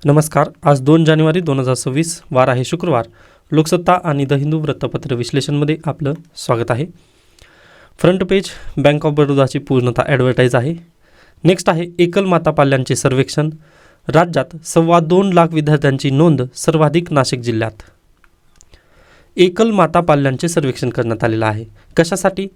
नमस्कार. आज 2 जानेवारी 2026 वार आहे शुक्रवार. लोकसत्ता आणि द हिंदू वृत्तपत्र विश्लेषणमध्ये आपलं स्वागत आहे. फ्रंट पेज बँक ऑफ बडोदाची पूर्णतः ॲडव्हर्टाईज आहे. नेक्स्ट आहे एकल माता पाल्यांचे सर्वेक्षण. राज्यात 2.25 लाख विद्यार्थ्यांची नोंद, सर्वाधिक नाशिक जिल्ह्यात. एकल माता पाल्यांचे सर्वेक्षण करण्यात आलेलं आहे. कशासाठी?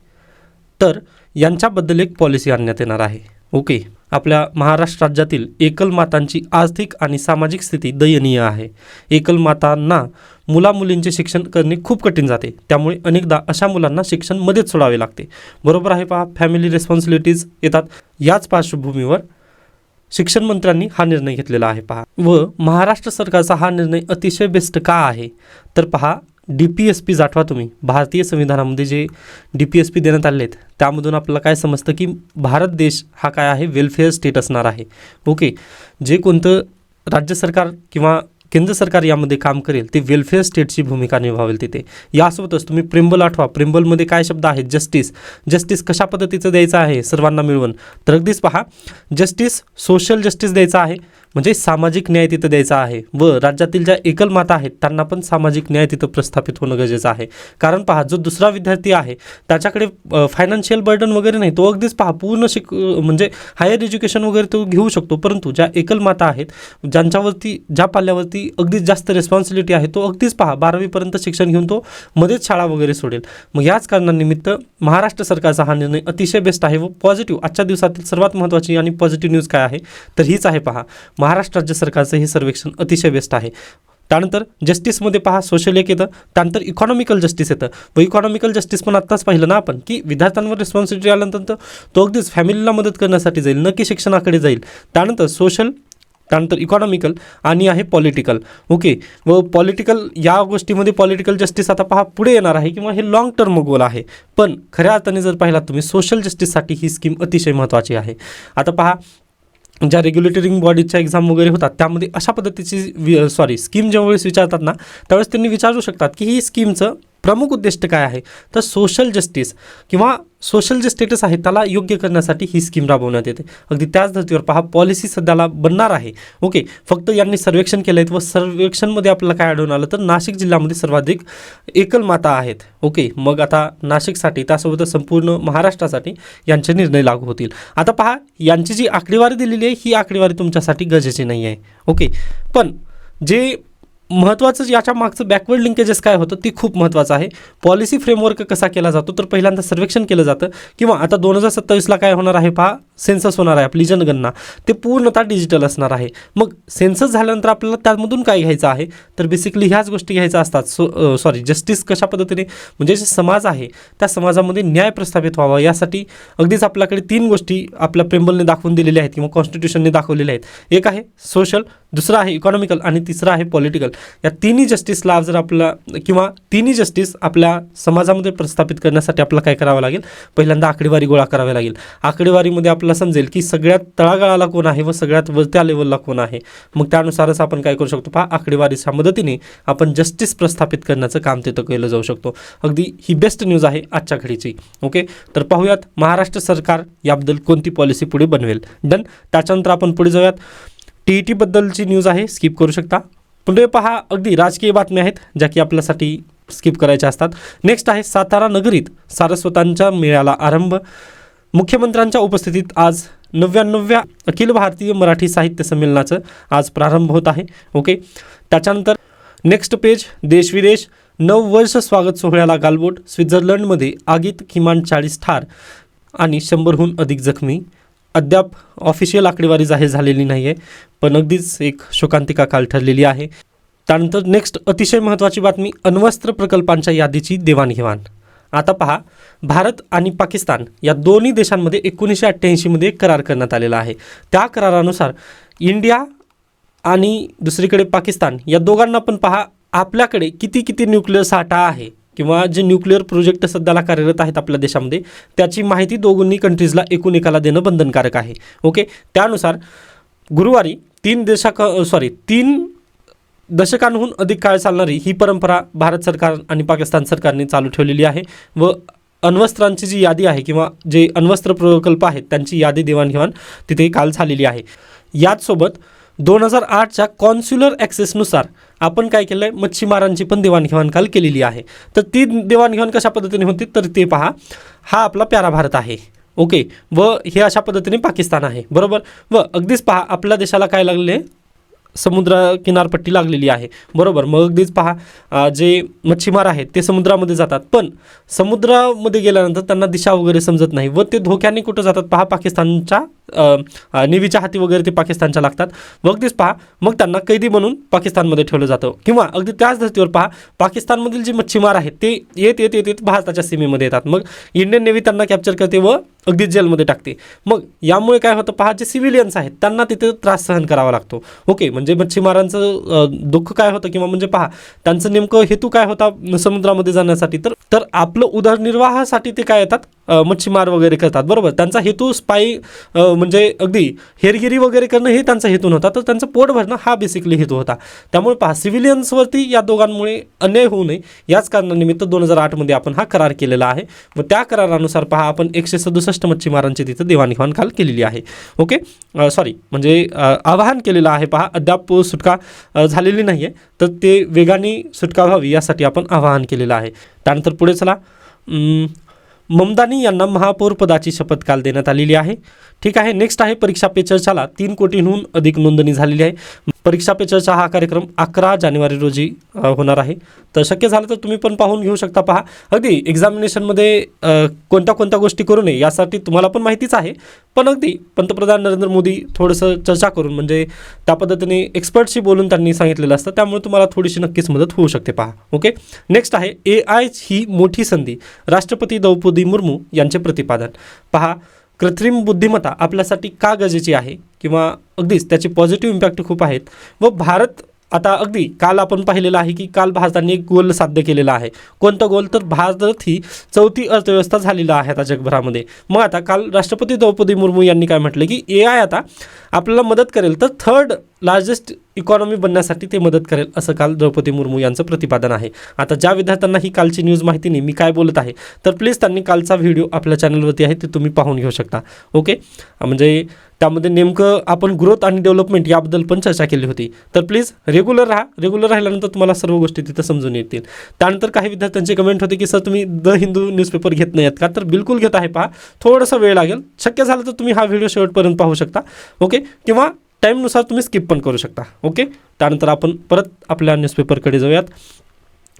तर यांच्याबद्दल एक पॉलिसी आणण्यात येणार आहे. ओके, आपल्या महाराष्ट्र राज्यातील एकल मातांची आर्थिक आणि सामाजिक स्थिती दयनीय आहे. एकल मातांना मुलामुलींचे शिक्षण करणे खूप कठीण जाते. त्यामुळे अनेकदा अशा मुलांना शिक्षण मध्येच सोडावे लागते. बरोबर आहे पहा, फॅमिली रिस्पॉन्सिबिलिटीज येतात. याच पार्श्वभूमीवर शिक्षण मंत्र्यांनी हा निर्णय घेतलेला आहे पहा. व महाराष्ट्र सरकारचा हा निर्णय अतिशय बेस्ट का आहे तर पहा, DPSP आठवा तुम्ही, भारतीय संविधानामध्ये जे DPSP देण्यात आले आहेत त्यामधून आपल्याला काय समजतं की भारत देश हा काय आहे, वेलफेअर स्टेट असणार आहे. ओके, जे कोणतं राज्य सरकार किंवा केंद्र सरकार यामध्ये काम करेल ते वेलफेअर स्टेटची भूमिका निभावेल तिथे. यासोबतच तुम्ही प्रेम्बल आठवा, प्रेम्बलमध्ये काय शब्द आहेत, जस्टिस. जस्टिस कशा पद्धतीचं द्यायचं आहे सर्वांना मिळवून, तर अगदीच पहा, जस्टिस सोशल जस्टिस द्यायचा आहे, म्हणजे सामाजिक न्याय तिथं द्यायचा आहे. व राज्यातील ज्या एकल माता आहेत त्यांना पण सामाजिक न्याय तिथं प्रस्थापित होणं गरजेचं आहे. कारण पहा, जो दुसरा विद्यार्थी आहे त्याच्याकडे फायनान्शियल बर्डन वगैरे नाही, तो अगदीच पहा पूर्ण म्हणजे हायर एज्युकेशन वगैरे तो घेऊ शकतो. परंतु ज्या एकल माता आहेत, ज्यांच्यावरती ज्या पाल्यावरती अगदीच जास्त रिस्पॉन्सिबिलिटी आहे, तो अगदीच पहा 12वीपर्यंत शिक्षण घेऊन तो मध्येच शाळा वगैरे सोडेल. मग याच कारणानिमित्त महाराष्ट्र सरकारचा हा निर्णय अतिशय बेस्ट आहे व पॉझिटिव्ह. आजच्या दिवसातील सर्वात महत्त्वाची आणि पॉझिटिव्ह न्यूज काय आहे तर हीच आहे पहा, महाराष्ट्र राज्य सरकारचं हे सर्वेक्षण अतिशय बेस्ट आहे. त्यानंतर जस्टिसमध्ये पहा सोशल एक येतं, त्यानंतर इकॉनॉमिकल जस्टिस येतं. व इकॉनॉमिकल जस्टिस पण आत्ताच पाहिलं ना आपण की विद्यार्थ्यांवर रिस्पॉन्सिबिलिटी आल्यानंतर तो अगदीच फॅमिलीला मदत करण्यासाठी जाईल, न की शिक्षणाकडे जाईल. त्यानंतर सोशल, त्यानंतर इकॉनॉमिकल आणि आहे पॉलिटिकल. ओके, व पॉलिटिकल या गोष्टीमध्ये पॉलिटिकल जस्टिस आता पहा पुढे येणार आहे किंवा हे लॉंग टर्म गोल आहे. पण खऱ्या अर्थाने जर पाहिलात तुम्ही सोशल जस्टिससाठी ही स्कीम अतिशय महत्त्वाची आहे. आता पहा, ज्या रेग्युलेटरिंग बॉडीच्या एक्झाम वगैरे होतात त्यामध्ये अशा पद्धतीची स्कीम ज्यावेळेस विचारतात ना त्यावेळेस त्यांनी विचारू शकतात की ही स्कीमचं प्रमुख उद्दिष्ट काय आहे, तर सोशल जस्टिस किंवा सोशल जे स्टेटस आहे त्याला योग्य करण्यासाठी ही स्कीम राबवण्यात येते. अगदी त्याच धर्तीवर पहा पॉलिसी सध्याला बनणार आहे. ओके, फक्त यांनी सर्वेक्षण केलं आहे व सर्वेक्षणमध्ये आपल्याला काय आढळून आलं तर नाशिक जिल्ह्यामध्ये सर्वाधिक एकल माता आहेत. ओके, मग आता नाशिकसाठी त्यासोबतच संपूर्ण महाराष्ट्रासाठी यांचे निर्णय लागू होतील. आता पहा, यांची जी आकडेवारी दिलेली आहे ही आकडेवारी तुमच्यासाठी गरजेची नाही आहे. ओके, पण जे महत्त्वाचं याच्या मागचं बॅकवर्ड लिंकेजेस काय होतं ते खूप महत्त्वाचं आहे. पॉलिसी फ्रेमवर्क कसा केला जातो तर पहिल्यांदा सर्वेक्षण केलं जातं किंवा आता 2027ला काय होणार आहे पहा, सेन्सस होणार आहे, आपली जनगणना, ते पूर्णतः डिजिटल असणार आहे. मग सेन्सस झाल्यानंतर आपल्याला त्यामधून काय घ्यायचं आहे तर बेसिकली ह्याच गोष्टी घ्यायच्या असतात. जस्टिस कशा पद्धतीने, म्हणजे जे समाज आहे त्या समाजामध्ये न्याय प्रस्थापित व्हावा यासाठी अगदीच आपल्याकडे 3 गोष्टी आपल्या प्रेम्बलने दाखवून दिलेल्या आहेत किंवा कॉन्स्टिट्यूशनने दाखवलेल्या आहेत. एक आहे सोशल, दुसरं आहे इकॉनॉमिकल आणि तिसरं आहे पॉलिटिकल. या तिन्ही जस्टिसला जर आपला किंवा तिन्ही जस्टिस आपल्या समाजामध्ये प्रस्थापित करण्यासाठी आपल्याला काय करावं लागेल, पहिल्यांदा आकडेवारी गोळा करावी लागेल. आकडेवारीमध्ये आपल्याला समजेल की सगळ्यात तळागाळाला कोण आहे व सगळ्यात वरत्या लेवलला कोण आहे. मग त्यानुसारच आपण काय करू शकतो पहा, आकडेवारीच्या मदतीने आपण जस्टिस प्रस्थापित करण्याचं काम तिथं केलं जाऊ शकतो. अगदी ही बेस्ट न्यूज आहे आजच्या घडीची. ओके, तर पाहूयात महाराष्ट्र सरकार याबद्दल कोणती पॉलिसी पुढे बनवेल. डन. त्याच्यानंतर आपण पुढे जाऊयात. TET बद्दलची न्यूज आहे, स्किप करू शकता. पुढे पहा, अगदी राजकीय बातम्या आहेत ज्या की आपल्यासाठी स्किप करायच्या असतात. नेक्स्ट आहे सातारा नगरीत सारस्वतांच्या मेळ्याला आरंभ. मुख्यमंत्र्यांच्या उपस्थितीत आज 99व्या अखिल भारतीय मराठी साहित्य संमेलनाचं आज प्रारंभ होत आहे. ओके, त्याच्यानंतर नेक्स्ट पेज देशविदेश. 9 वर्ष स्वागत सोहळ्याला गालबोट. स्वित्झर्लंडमध्ये आगीत किमान 40 ठार आणि 100हून अधिक जखमी. अद्याप ऑफिशियल आकडेवारी जाहीर झालेली नाही आहे, पण अगदीच एक शोकांतिका काल ठरलेली आहे. त्यानंतर नेक्स्ट अतिशय महत्त्वाची बातमी, अण्वस्त्र प्रकल्पांच्या यादीची देवाणघेवाण. आता पहा, भारत आणि पाकिस्तान या दोन्ही देशांमध्ये 1988मध्ये करार करण्यात आलेला आहे. त्या करारानुसार इंडिया आणि दुसरीकडे पाकिस्तान या दोघांना पण पहा आपल्याकडे किती न्यूक्लिअर साठा आहे किंवा जे न्यूक्लिअर प्रोजेक्ट सध्याला कार्यरत आहेत आपल्या देशामध्ये त्याची माहिती दोन्ही कंट्रीजला एकाला देणं बंधनकारक आहे. ओके, त्यानुसार गुरुवारी 3 दशकांहून अधिक काळ चालणारी ही परंपरा भारत सरकार आणि पाकिस्तान सरकारने चालू ठेवलेली आहे व अण्वस्त्रांची जी यादी आहे किंवा जे अण्वस्त्र प्रकल्प आहेत त्यांची यादी देवाणघेवाण तिथे काल झालेली आहे. याचसोबत 2008च्या कॉन्स्युलर ॲक्सेसनुसार आपण काय केलं आहे, मच्छीमारांची पण देवाणघेवाण काल केलेली आहे. तर ती देवाणघेवाण कशा पद्धतीने होती तर ते पहा, हा आपला प्यारा भारत आहे. ओके, व हे अशा पद्धतीने पाकिस्तान आहे. बरोबर. व अगदीच पहा आपल्या देशाला काय लागले, समुद्र किनारपट्टी लागलेली आहे. बरोबर. मग अगदीच पहा जे मच्छीमार आहेत ते समुद्रामध्ये जातात, पण समुद्रामध्ये गेल्यानंतर त्यांना दिशा वगैरे समजत नाही व ते धोक्याने कुठं जातात पहा, पाकिस्तानच्या नेव्हीच्या हाती वगैरे ते पाकिस्तानच्या लागतात. व अगदीच पहा मग त्यांना कैदी म्हणून पाकिस्तानमध्ये ठेवलं जातं. किंवा अगदी त्याच धर्तीवर पहा, पाकिस्तानमधील जे मच्छीमार आहेत ते येत येत येत येत भारताच्या सीमेमध्ये येतात. मग इंडियन नेव्ही त्यांना कॅप्चर करते व अगदीच जेलमध्ये टाकते. मग यामुळे काय होतं पहा, जे सिव्हिलियन्स आहेत त्यांना तिथे त्रास सहन करावा लागतो. ओके, म्हणजे मच्छीमारांचं दुःख काय होतं, किंवा म्हणजे पहा त्यांचं नेमकं हेतू काय होता समुद्रामध्ये जाण्यासाठी, तर आपलं उदरनिर्वाहासाठी ते काय येतात, मच्छीमार वगैरे करतात. बरोबर. त्यांचा हेतू स्पाई म्हणजे अगदी हेरगिरी वगैरे करणं हे त्यांचा हेतू नव्हता, तर त्यांचं पोट भरणं हा बेसिकली हेतू होता. त्यामुळे पहा सिव्हिलियन्सवरती या दोघांमुळे अन्याय होऊ नये याच कारणानिमित्त 2008मध्ये आपण हा करार केलेला आहे. व त्या करारानुसार पहा आपण 167 मच्छीमारांची तिथं देवाणघेवाण काल केलेली आहे. ओके, सॉरी म्हणजे आवाहन केलेलं आहे. पहा अद्याप सुटका झालेली नाही आहे, तर ते वेगाने सुटका व्हावी यासाठी आपण आवाहन केलेलं आहे. त्यानंतर पुढे चला, ममदानी यांना महापौर पदाची शपथ काल देण्यात आलेली आहे. ठीक आहे. नेक्स्ट आहे परीक्षा पे चर्चाला 3 कोटींहून अधिक नोंदणी झालेली आहे. परीक्षा पे चर्चा हा कार्यक्रम 11 जानेवारी रोजी होणार आहे. तर शक्य झालं तर तुम्ही पण पाहून घेऊ शकता. पहा अगदी एक्झामिनेशनमध्ये कोणत्या कोणत्या गोष्टी करू नये यासाठी तुम्हाला पण माहितीच आहे, पण अगदी पंतप्रधान नरेंद्र मोदी थोडंसं चर्चा करून म्हणजे त्या पद्धतीने एक्सपर्टशी बोलून त्यांनी सांगितलेलं असतं, त्यामुळे तुम्हाला थोडीशी नक्कीच मदत होऊ शकते. पहा. ओके, नेक्स्ट आहे AI ही मोठी संधी, राष्ट्रपती द्रौपदी मुर्मू यांचे प्रतिपादन. पहा कृत्रिम बुद्धिमत्ता आपल्यासाठी का गरजेची आहे, किंवा अगदीच त्याचे पॉझिटिव्ह इम्पॅक्ट खूप आहेत. व भारत आता अगदी काल आपण पाहिलेलं आहे की काल भारताने एक गोल साध्य केलेला आहे. कोणता गोल, तर भारत ही 4थी अर्थव्यवस्था झालेला आहे आता जगभरामध्ये. मग आता काल राष्ट्रपती द्रौपदी मुर्मू यांनी काय म्हटलं की AI आता आपल्याला मदत करेल, तर 3rd लार्जेस्ट इकॉनॉमी बनण्यासाठी ते मदत करेल, असं काल द्रौपदी मुर्मू यांचं प्रतिपादन आहे. आता ज्या विद्यार्थ्यांना ही कालची न्यूज माहिती नाही मी काय बोलत आहे, तर प्लीज त्यांनी कालचा व्हिडिओ आपल्या चॅनलवरती आहे ते तुम्ही पाहून घेऊ शकता. ओके, म्हणजे त्यामध्ये नेमकं आपण ग्रोथ आणि डेव्हलपमेंट याबद्दल पण चर्चा केली होती. तर प्लीज रेग्युलर राहिल्यानंतर तुम्हाला सर्व गोष्टी तिथं समजून येतील. त्यानंतर काही विद्यार्थ्यांचे कमेंट होते की सर तुम्ही द हिंदू न्यूजपेपर घेत नाही आहेत का, तर बिलकुल घेत आहे. पहा थोडासा वेळ लागेल, शक्य झालं तर तुम्ही हा व्हिडिओ शेवटपर्यंत पाहू शकता. ओके, किंवा टाईमनुसार तुम्ही स्किप पण करू शकता. ओके, त्यानंतर आपण परत आपल्या न्यूजपेपरकडे जाऊयात.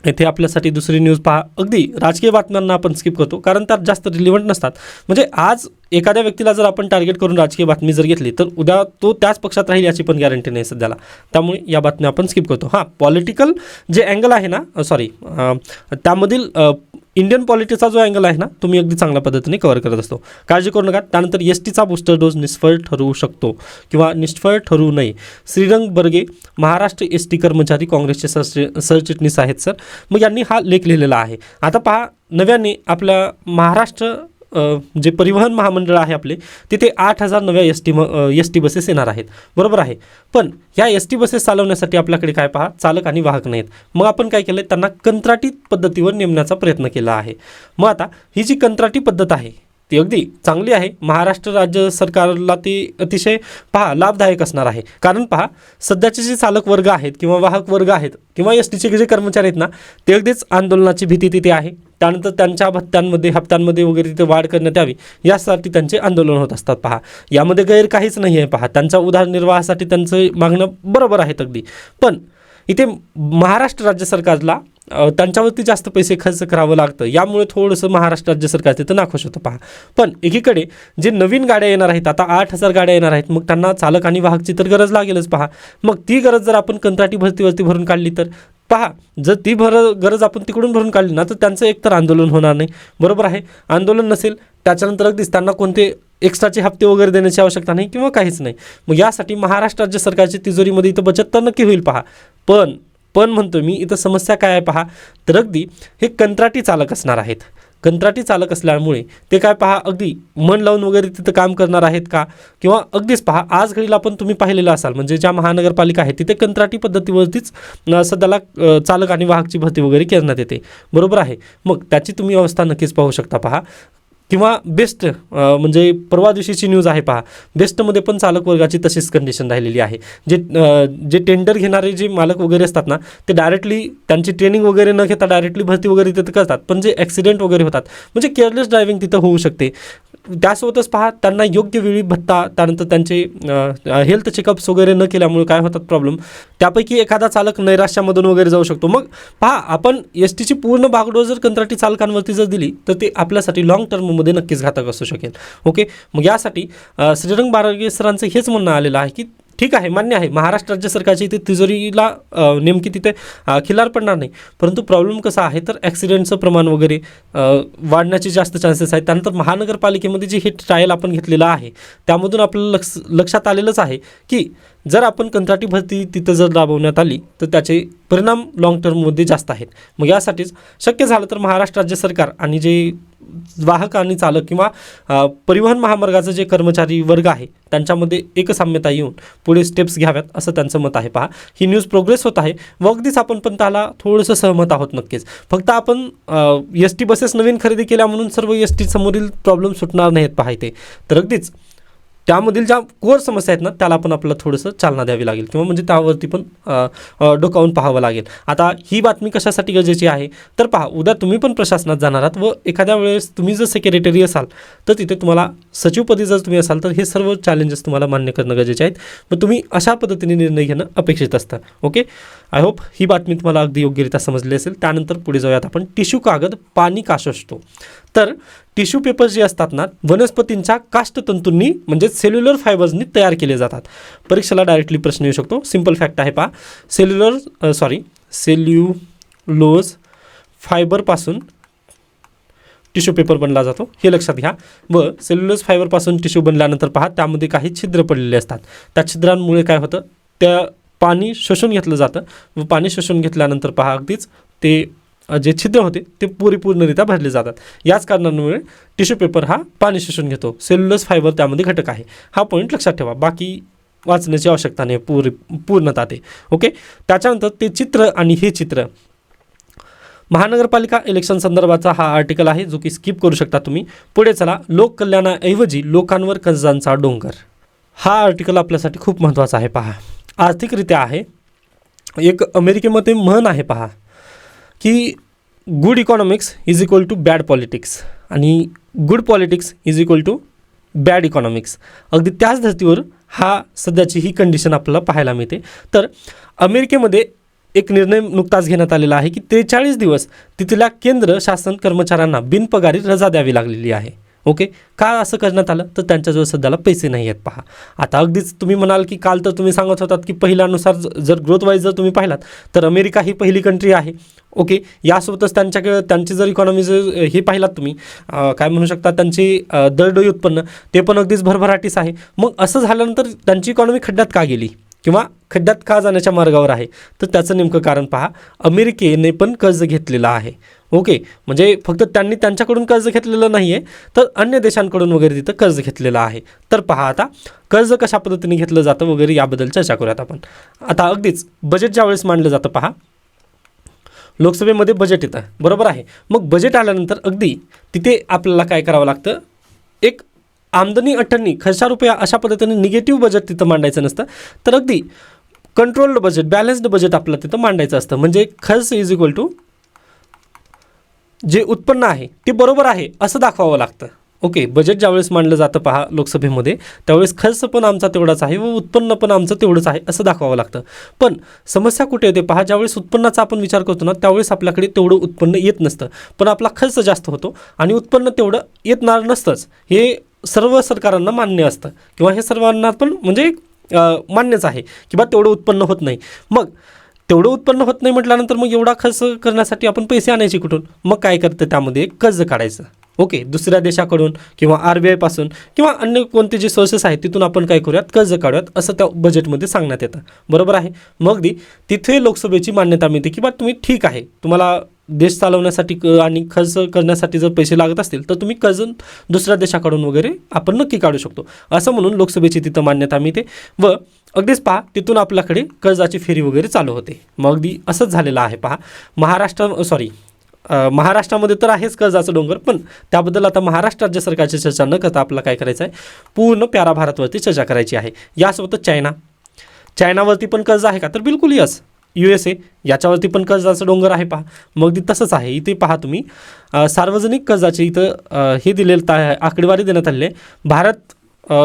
येथे आपल्यासाठी दुसरी न्यूज पहा, अगदी राजकीय बातम्यांना आपण स्किप करतो कारण त्यात जास्त रिलिव्हंट नसतात. म्हणजे आज एखाद्या व्यक्तीला जर आपण टार्गेट करून राजकीय बातमी जर घेतली तर उद्या तो त्याच पक्षात राहील याची पण गॅरंटी नाही सध्याला, त्यामुळे या बातम्या आपण स्किप करतो. हां, पॉलिटिकल जे अँगल आहे ना, त्यामधील इंडियन पॉलिटिक्सचा जो अँगल आहे ना, तुम्ही अगदी चांगल्या पद्धतीने कव्हर करत असतो, काळजी करू नका. त्यानंतर STचा बूस्टर डोस निष्फळ ठरवू शकतो किंवा निष्फळ ठरवू नये. श्रीरंग बर्गे महाराष्ट्र ST कर्मचारी काँग्रेसचे सरचिटणीस आहेत सर, मग यांनी हा लेख लिहिलेला आहे. आता पहा नव्याने आपल्या महाराष्ट्र जे परिवहन महामंडळ आहे आपले, तिथे 8,000 नव्या ST बसेस येणार आहेत. बरोबर आहे, पण ह्या ST बसेस चालवण्यासाठी आपल्याकडे काय पहा चालक आणि वाहक नाहीत. मग आपण काय केलं, त्यांना कंत्राटी पद्धतीवर नेमण्याचा प्रयत्न केला आहे. मग आता ही जी कंत्राटी पद्धत आहे ती अगदी चांगली आहे. महाराष्ट्र राज्य सरकारला ती अतिशय पहा लाभदायक असणार आहे. कारण पहा सध्याचे जे चालक वर्ग आहेत किंवा वाहक वर्ग आहेत किंवा STचे जे कर्मचारी आहेत ना, ते अगदीच आंदोलनाची भीती तिथे आहे. त्यानंतर त्यांच्या भत्त्यांमध्ये हप्त्यांमध्ये वगैरे तिथे वाढ करण्यात यावी यासाठी त्यांचे आंदोलन होत असतात. पहा यामध्ये गैर काहीच नाही आहे. पहा त्यांच्या उदरनिर्वाहासाठी त्यांचं मागणं बरोबर आहेत अगदी, पण इथे महाराष्ट्र राज्य सरकारला त्यांच्यावरती जास्त पैसे खर्च करावं लागतं, यामुळे थोडंसं महाराष्ट्र राज्य सरकार तिथं नाखुश होतं. पहा पण एकीकडे जे नवीन गाड्या येणार आहेत, आता 8,000 गाड्या येणार आहेत, मग त्यांना चालक आणि वाहकची तर गरज लागेलच. पहा मग ती गरज जर आपण कंत्राटी भरतीवरती भरून काढली तर पहा जर ती गरज आपण तिकडून भरून काढली ना, तर त्यांचं एकतर आंदोलन होणार नाही. बरोबर आहे, आंदोलन नसेल त्याच्यानंतर अगदीच त्यांना कोणते एक्स्ट्राचे हप्ते वगैरे देण्याची आवश्यकता नाही किंवा काहीच नाही. मग यासाठी महाराष्ट्र राज्य सरकारची तिजोरीमध्ये इथं बचत तर नक्की होईल. पहा पण म्हणतो मी इथं समस्या काय आहे पहा, तर अगदी हे कंत्राटी चालक असणार आहेत. कंत्राटी चालक असल्यामुळे ते काय पहा अगदी मन लावून वगैरे तिथं काम करणार आहेत का, किंवा अगदीच पहा आज घडीला पण तुम्ही पाहिलेलं असाल म्हणजे ज्या महानगरपालिका आहे तिथे कंत्राटी पद्धतीवरतीच सध्याला चालक आणि वाहकची भरती वगैरे करण्यात येते. बरोबर आहे, मग त्याची तुम्ही अवस्था नक्कीच पाहू शकता. पहा किंवा बेस्ट म्हणजे परवा दिवशीची न्यूज आहे पहा, बेस्टमध्ये पण चालक वर्गाची तशीच कंडिशन राहिलेली आहे. जे टेंडर घेणारे जे मालक वगैरे असतात ना, ते डायरेक्टली त्यांची ट्रेनिंग वगैरे न घेता डायरेक्टली भरती वगैरे तिथं करतात, पण जे ॲक्सिडेंट वगैरे होतात म्हणजे केअरलेस ड्रायव्हिंग तिथं होऊ शकते. त्यासोबतच पहा, त्यांना योग्य वेळी भत्ता, त्यानंतर त्यांचे हेल्थ चेकअप्स वगैरे न केल्यामुळे काय होतात प्रॉब्लेम, त्यापैकी एखादा चालक नैराश्यामधून वगैरे जाऊ शकतो. मग पहा, आपण एस टीची पूर्ण बागडोर जर कंत्राटी चालकांवरती जर दिली तर ते आपल्यासाठी लॉंग टर्ममध्ये नक्कीच घातक असू शकेल. ओके, मग यासाठी श्रीरंग बारगे सरांचं हेच म्हणणं आलेलं आहे की ठीक आहे, मान्य आहे, महाराष्ट्र राज्य सरकारची इथे तिजोरीला नेमकी तिथे खिलार पडणार नाही, परंतु प्रॉब्लेम कसा आहे तर ॲक्सिडेंटचं प्रमाण वगैरे वाढण्याचे जास्त चान्सेस आहेत. त्यानंतर महानगरपालिकेमध्ये जे हे ट्रायल आपण घेतलेलं आहे त्यामधून आपल्याला लक्षात आलेलंच आहे की जर आपण कंत्राटी भरती तिथं जर राबवण्यात आली तर त्याचे परिणाम लाँग टर्ममध्ये जास्त आहेत. मग यासाठीच शक्य झालं तर महाराष्ट्र राज्य सरकार आणि जे वाहक आणि चालक किंवा परिवहन महामार्गाचं जे कर्मचारी वर्ग आहे त्यांच्यामध्ये एकसाम्यता येऊन पुढे स्टेप्स घ्याव्यात असं त्यांचं मत आहे. पहा, ही न्यूज प्रोग्रेस होत आहे व अगदीच आपण पण त्याला थोडंसं सहमत आहोत. नक्कीच फक्त आपण एस टी बसेस नवीन खरेदी केल्या म्हणून सर्व एस टी समोरील प्रॉब्लेम सुटणार नाहीत पहा इथे, तर अगदीच त्यामधील ज्या कोर समस्या आहेत ना त्याला पण आपल्याला थोडंसं चालना द्यावी लागेल किंवा म्हणजे त्यावरती पण डोकावून पाहावं लागेल. आता ही बातमी कशासाठी गरजेची आहे तर पहा, उद्या तुम्ही पण प्रशासनात जाणार आहात व एखाद्या वेळेस तुम्ही जर सेक्रेटरी असाल तर तिथे तुम्हाला सचिवपदी जर तुम्ही असाल तर हे सर्व चॅलेंजेस तुम्हाला मान्य करणं गरजेचे आहेत व तुम्ही अशा पद्धतीने निर्णय घेणं अपेक्षित असतं. ओके, आय होप ही बातमी तुम्हाला अगदी योग्यरित्या समजली असेल. त्यानंतर पुढे जाऊयात आपण. टिश्यू कागद पाणी का शोषतो? तर टिश्यू पेपर जे असतात ना वनस्पतींच्या काष्ठतंतूंनी म्हणजे सेल्युलर फायबर्सनी तयार केले जातात. परीक्षेला डायरेक्टली प्रश्न येऊ शकतो. सिंपल फॅक्ट आहे पहा, सेल्युलोज फायबरपासून टिश्यू पेपर बनला जातो हे लक्षात घ्या. व सेल्युलोज फायबरपासून टिश्यू बनल्यानंतर पहा त्यामध्ये काही छिद्र पडलेले असतात. त्या छिद्रांमुळे काय होतं, त्या पाणी शोषून घेतलं जातं व पाणी शोषून घेतल्यानंतर पहा अगदीच ते जे छिद्र होते ते पूर्णरित्या भरले जातात. याच कारणामुळे टिश्यू पेपर हा पाणी शोषून घेतो. सेल्युलोज फायबर त्यामध्ये घटक आहे. हा पॉईंट लक्षात ठेवा, बाकी वाचण्याची आवश्यकता नाही पूर्णतः ते. ओके, त्याच्यानंतर ते चित्र आणि हे चित्र महानगरपालिका इलेक्शन संदर्भाचा हा आर्टिकल आहे जो की स्किप करू शकता तुम्ही. पुढे चला, लोककल्याणाऐवजी लोकांवर कर्जांचा डोंगर. हा आर्टिकल आपल्यासाठी खूप महत्त्वाचा आहे. पहा, आर्थिकरित्या आहे. एक अमेरिकेमध्ये म्हण आहे पहा की good economics is equal to bad politics आणि good politics is equal to bad economics. अगदी त्याच धर्तीवर हा सध्याची ही कंडिशन आपल्याला पाहायला मिळते. तर अमेरिकेमध्ये एक निर्णय नुकताच घेण्यात आलेला आहे की 43 दिवस तिथल्या केंद्र शासन कर्मचाऱ्यांना बिनपगारी रजा द्यावी लागलेली आहे. ओके, का असं करण्यात आलं तर त्यांच्याजवळ सध्याला पैसे नाही आहेत. पहा, आता अगदीच तुम्ही म्हणाल की काल तर तुम्ही सांगत होतात की पहिल्यानुसार जर ग्रोथ वाईज जर तुम्ही पाहिलात तर अमेरिका ही पहिली कंट्री आहे. ओके, यासोबतच त्यांची जर इकॉनॉमी जर हे पाहिलात तुम्ही काय म्हणू शकता, त्यांची दरडोई उत्पन्न ते पण अगदीच भरभराटीस आहे. मग असं झाल्यानंतर त्यांची इकॉनॉमी खड्ड्यात का गेली किंवा खड्ड्यात का जाण्याच्या मार्गावर आहे तर त्याचं नेमकं कारण पहा, अमेरिकेने पण कर्ज घेतलेलं आहे. ओके, म्हणजे फक्त त्यांनी त्यांच्याकडून कर्ज घेतलेलं नाही आहे तर अन्य देशांकडून वगैरे तिथं कर्ज घेतलेलं आहे. तर पहा, आता कर्ज कशा पद्धतीने घेतलं जातं वगैरे याबद्दल चर्चा करूयात आपण. आता अगदीच बजेट ज्यावेळेस मांडलं जातं पहा, लोकसभेमध्ये बजेट येतं, बरोबर आहे. मग बजेट आल्यानंतर अगदी तिथे आपल्याला काय करावं लागतं, एक आमदनी अठ्ठणी खर्चा रुपया अशा पद्धतीने निगेटिव्ह बजेट तिथं मांडायचं नसतं, तर अगदी कंट्रोल्ड बजेट, बॅलन्स्ड बजेट आपल्याला तिथं मांडायचं असतं. म्हणजे खर्च इज इक्वल टू जे उत्पन्न आहे ते बरोबर आहे असं दाखवावं लागतं. ओके, बजेट ज्यावेळेस मांडलं जातं पहा लोकसभेमध्ये त्यावेळेस खर्च पण आमचा तेवढाच आहे व उत्पन्न पण आमचं तेवढंच आहे असं दाखवावं लागतं. पण समस्या कुठे येते पहा, ज्यावेळेस उत्पन्नाचा आपण विचार करतो ना त्यावेळेस आपल्याकडे तेवढं उत्पन्न येत नसतं, पण आपला खर्च जास्त होतो आणि उत्पन्न तेवढं येणार नसतंच. हे सर्व सरकारांना मान्य असतं किंवा हे सर्वांना पण म्हणजे मान्यच आहे की बा तेवढं उत्पन्न होत नाही. मग तेवढं उत्पन्न होत नाही म्हटल्यानंतर मग एवढा खर्च करण्यासाठी आपण पैसे आणायचे कुठून? मग काय करतं, त्यामध्ये कर्ज काढायचं. ओके, दुसऱ्या देशाकडून किंवा RBI पासून किंवा अन्य कोणते जे सोर्सेस आहेत तिथून आपण काय करूयात, कर्ज काढूयात असं त्या बजेटमध्ये सांगण्यात येतं, बरोबर आहे. मग तिथे लोकसभेची मान्यता मिळते की बा तुम्ही ठीक आहे, तुम्हाला देश चालवण्यासाठी आणि खर्च करण्यासाठी जर पैसे लागत असतील तर तुम्ही कर्ज दुसऱ्या देशाकडून वगैरे आपण नक्की काढू शकतो असं म्हणून लोकसभेची तिथं मान्यता मिळते व अगदीच पहा तिथून आपल्याकडे कर्जाची फेरी वगैरे चालू होते. मग अगदी असंच झालेलं आहे. पहा, महाराष्ट्रामध्ये तर आहेच कर्जाचं डोंगर, पण त्याबद्दल आता महाराष्ट्र राज्य सरकारची चर्चा न करता आपल्याला काय करायचं आहे, पूर्ण प्यारा भारतवरती चर्चा करायची आहे. यासोबतच चायनावरती पण कर्ज आहे का, तर बिलकुल यस. USA याच्यावरती पण कर्जाचं डोंगर आहे पहा. मग तिथं तसंच आहे. इथे पहा तुम्ही सार्वजनिक कर्जाचे इथं हे दिलेलं आकडेवारी देण्यात आलेली आहे. भारत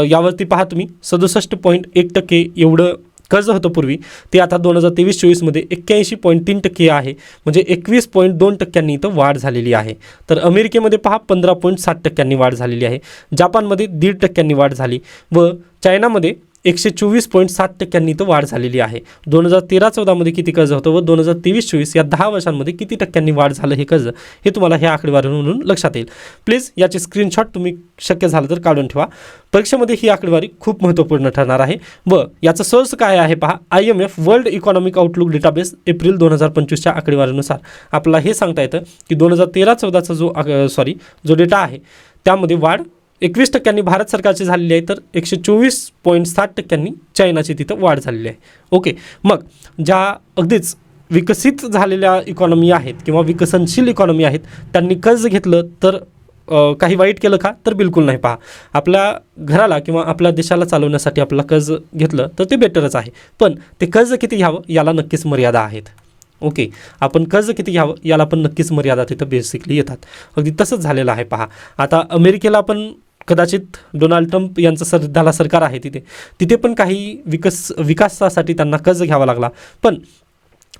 यावरती पहा तुम्ही 67.1% एवढं कर्ज होतं पूर्वी, ते आता 2023-24मध्ये 81.3% आहे, म्हणजे 21.2% इथं वाढ झालेली आहे. तर अमेरिकेमध्ये पहा 15.7% वाढ झालेली आहे. जापानमध्ये 1.5% वाढ झाली व चायनामध्ये 124.7% इथं वाढ झालेली आहे. 2013-14मध्ये किती कर्ज होतं व 2023-24 या 10 वर्षांमध्ये किती टक्क्यांनी वाढ झालं हे कर्ज, हे तुम्हाला ह्या आकडेवारीवरून लक्षात येईल. प्लीज याचे स्क्रीनशॉट तुम्ही शक्य झालं तर काढून ठेवा. परीक्षेमध्ये ही आकडेवारी खूप महत्त्वपूर्ण ठरणार आहे. व याचं सोर्स काय आहे पहा, IMF world economic outlook database April 2025च्या आकडेवारीनुसार आपल्याला हे सांगता येतं की 2013-14चा जो डेटा आहे त्यामध्ये वाढ 21% भारत सरकारची झालेली आहे, तर 124.7% चायनाची तिथं वाढ झालेली आहे. ओके, मग ज्या अगदीच विकसित झालेल्या इकॉनॉमी आहेत किंवा विकसनशील इकॉनॉमी आहेत त्यांनी कर्ज घेतलं तर काही वाईट केलं का, तर बिलकुल नाही. पहा, आपल्या घराला किंवा आपल्या देशाला चालवण्यासाठी आपलं कर्ज घेतलं तर ते बेटरच आहे, पण ते कर्ज किती घ्यावं याला नक्कीच मर्यादा आहेत. ओके, आपण कर्ज किती घ्यावं याला पण नक्कीच मर्यादा तिथं बेसिकली येतात. अगदी तसंच झालेलं आहे. पहा, आता अमेरिकेला पण कदाचित डोनाल्ड ट्रम्प यांचं सध्याला सरकार आहे, तिथे पण काही विकासासाठी त्यांना कर्ज घ्यावा लागला. पण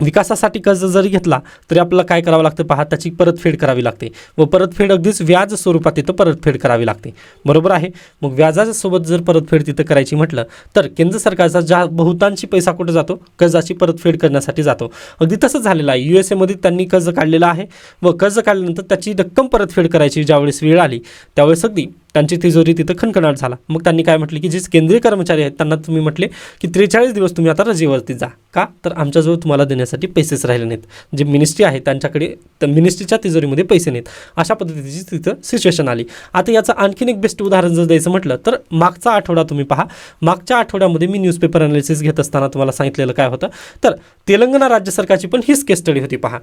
विकासासाठी कर्ज जरी घेतला तरी आपल्याला काय करावं लागतं पहा, त्याची परतफेड करावी लागते व परतफेड अगदीच व्याज स्वरूपात तिथं परतफेड करावी लागते. बरोबर आहे. मग व्याजासोबत जर परतफेड तिथं करायची म्हटलं तर केंद्र सरकारचा ज्या बहुतांशी पैसा कुठं जातो, कर्जाची परतफेड करण्यासाठी जातो. अगदी तसंच झालेलं आहे. USA त्यांनी कर्ज काढलेलं आहे व कर्ज काढल्यानंतर त्याची रक्कम परतफेड करायची ज्यावेळेस वेळ आली त्यावेळेस अगदी त्यांची तिजोरी तिथं खणखणाट झाला. मग त्यांनी काय म्हटले की जे केंद्रीय कर्मचारी आहेत त्यांना तुम्ही म्हटले की 43 दिवस तुम्ही आता रजेवरती जा. का, तर आमच्याजवळ तुम्हाला देण्यासाठी पैसेच राहिले नाहीत. जे मिनिस्ट्री आहे त्यांच्याकडे मिनिस्ट्रीच्या तिजोरीमध्ये पैसे नाहीत. अशा पद्धतीची तिथं सिच्युएशन आली. आता याचं आणखीन एक बेस्ट उदाहरण जर द्यायचं म्हटलं तर मागचा आठवडा तुम्ही पहा. मागच्या आठवड्यामध्ये मी न्यूजपेपर अनालिसिस घेत असताना तुम्हाला सांगितलेलं काय होतं, तर तेलंगणा राज्य सरकारची पण हीच केस स्टडी होती. पहा,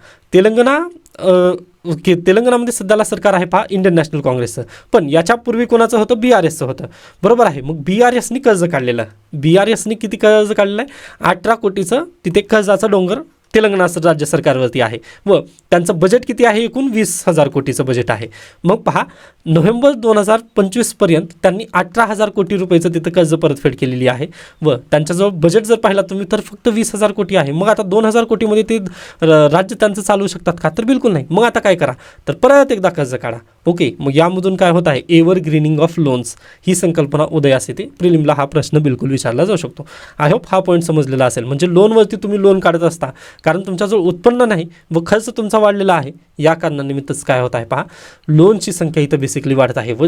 तेलंगणामध्ये सध्याला सरकार आहे पहा इंडियन नॅशनल काँग्रेसचं, पण याच्यापूर्वी कोणाचं होतं, BRSचं होतं. बरोबर आहे. मग BRSनी कर्ज काढलेलं, BRSनी किती कर्ज काढलेलं आहे, 18 कोटीचं तिथे कर्जाचं डोंगर तेलंगणा राज्य सरकारवरती आहे व त्यांचं बजेट किती आहे, एकूण 20,000 कोटीचं बजेट आहे. मग पहा, नोव्हेंबर 2025पर्यंत त्यांनी 18,000 कोटी रुपयाचं तिथं कर्ज परतफेड केलेली आहे व त्यांच्याजवळ बजेट जर पाहिला तुम्ही तर फक्त 20,000 कोटी आहे. मग आता 2,000 कोटीमध्ये ते राज्य त्यांचं चालवू शकतात का, तर बिलकुल नाही. मग आता काय करा, तर परत एकदा कर्ज काढा. ओके, मग यामधून काय होत आहे, एव्हर ग्रीनिंग ऑफ लोन्स ही संकल्पना उदयास येते. प्रिलिमला हा प्रश्न बिलकुल विचारला जाऊ शकतो. आय होप हा पॉईंट समजलेला असेल. म्हणजे लोनवरती तुम्ही लोन काढत असता कारण तुमच्याजवळ उत्पन्न नाही व खर्च तुमचा वाढलेला आहे, या कारणानिमित्तच काय होत आहे पहा, लोनची संख्या इथं बेसिकली वाढत आहे. व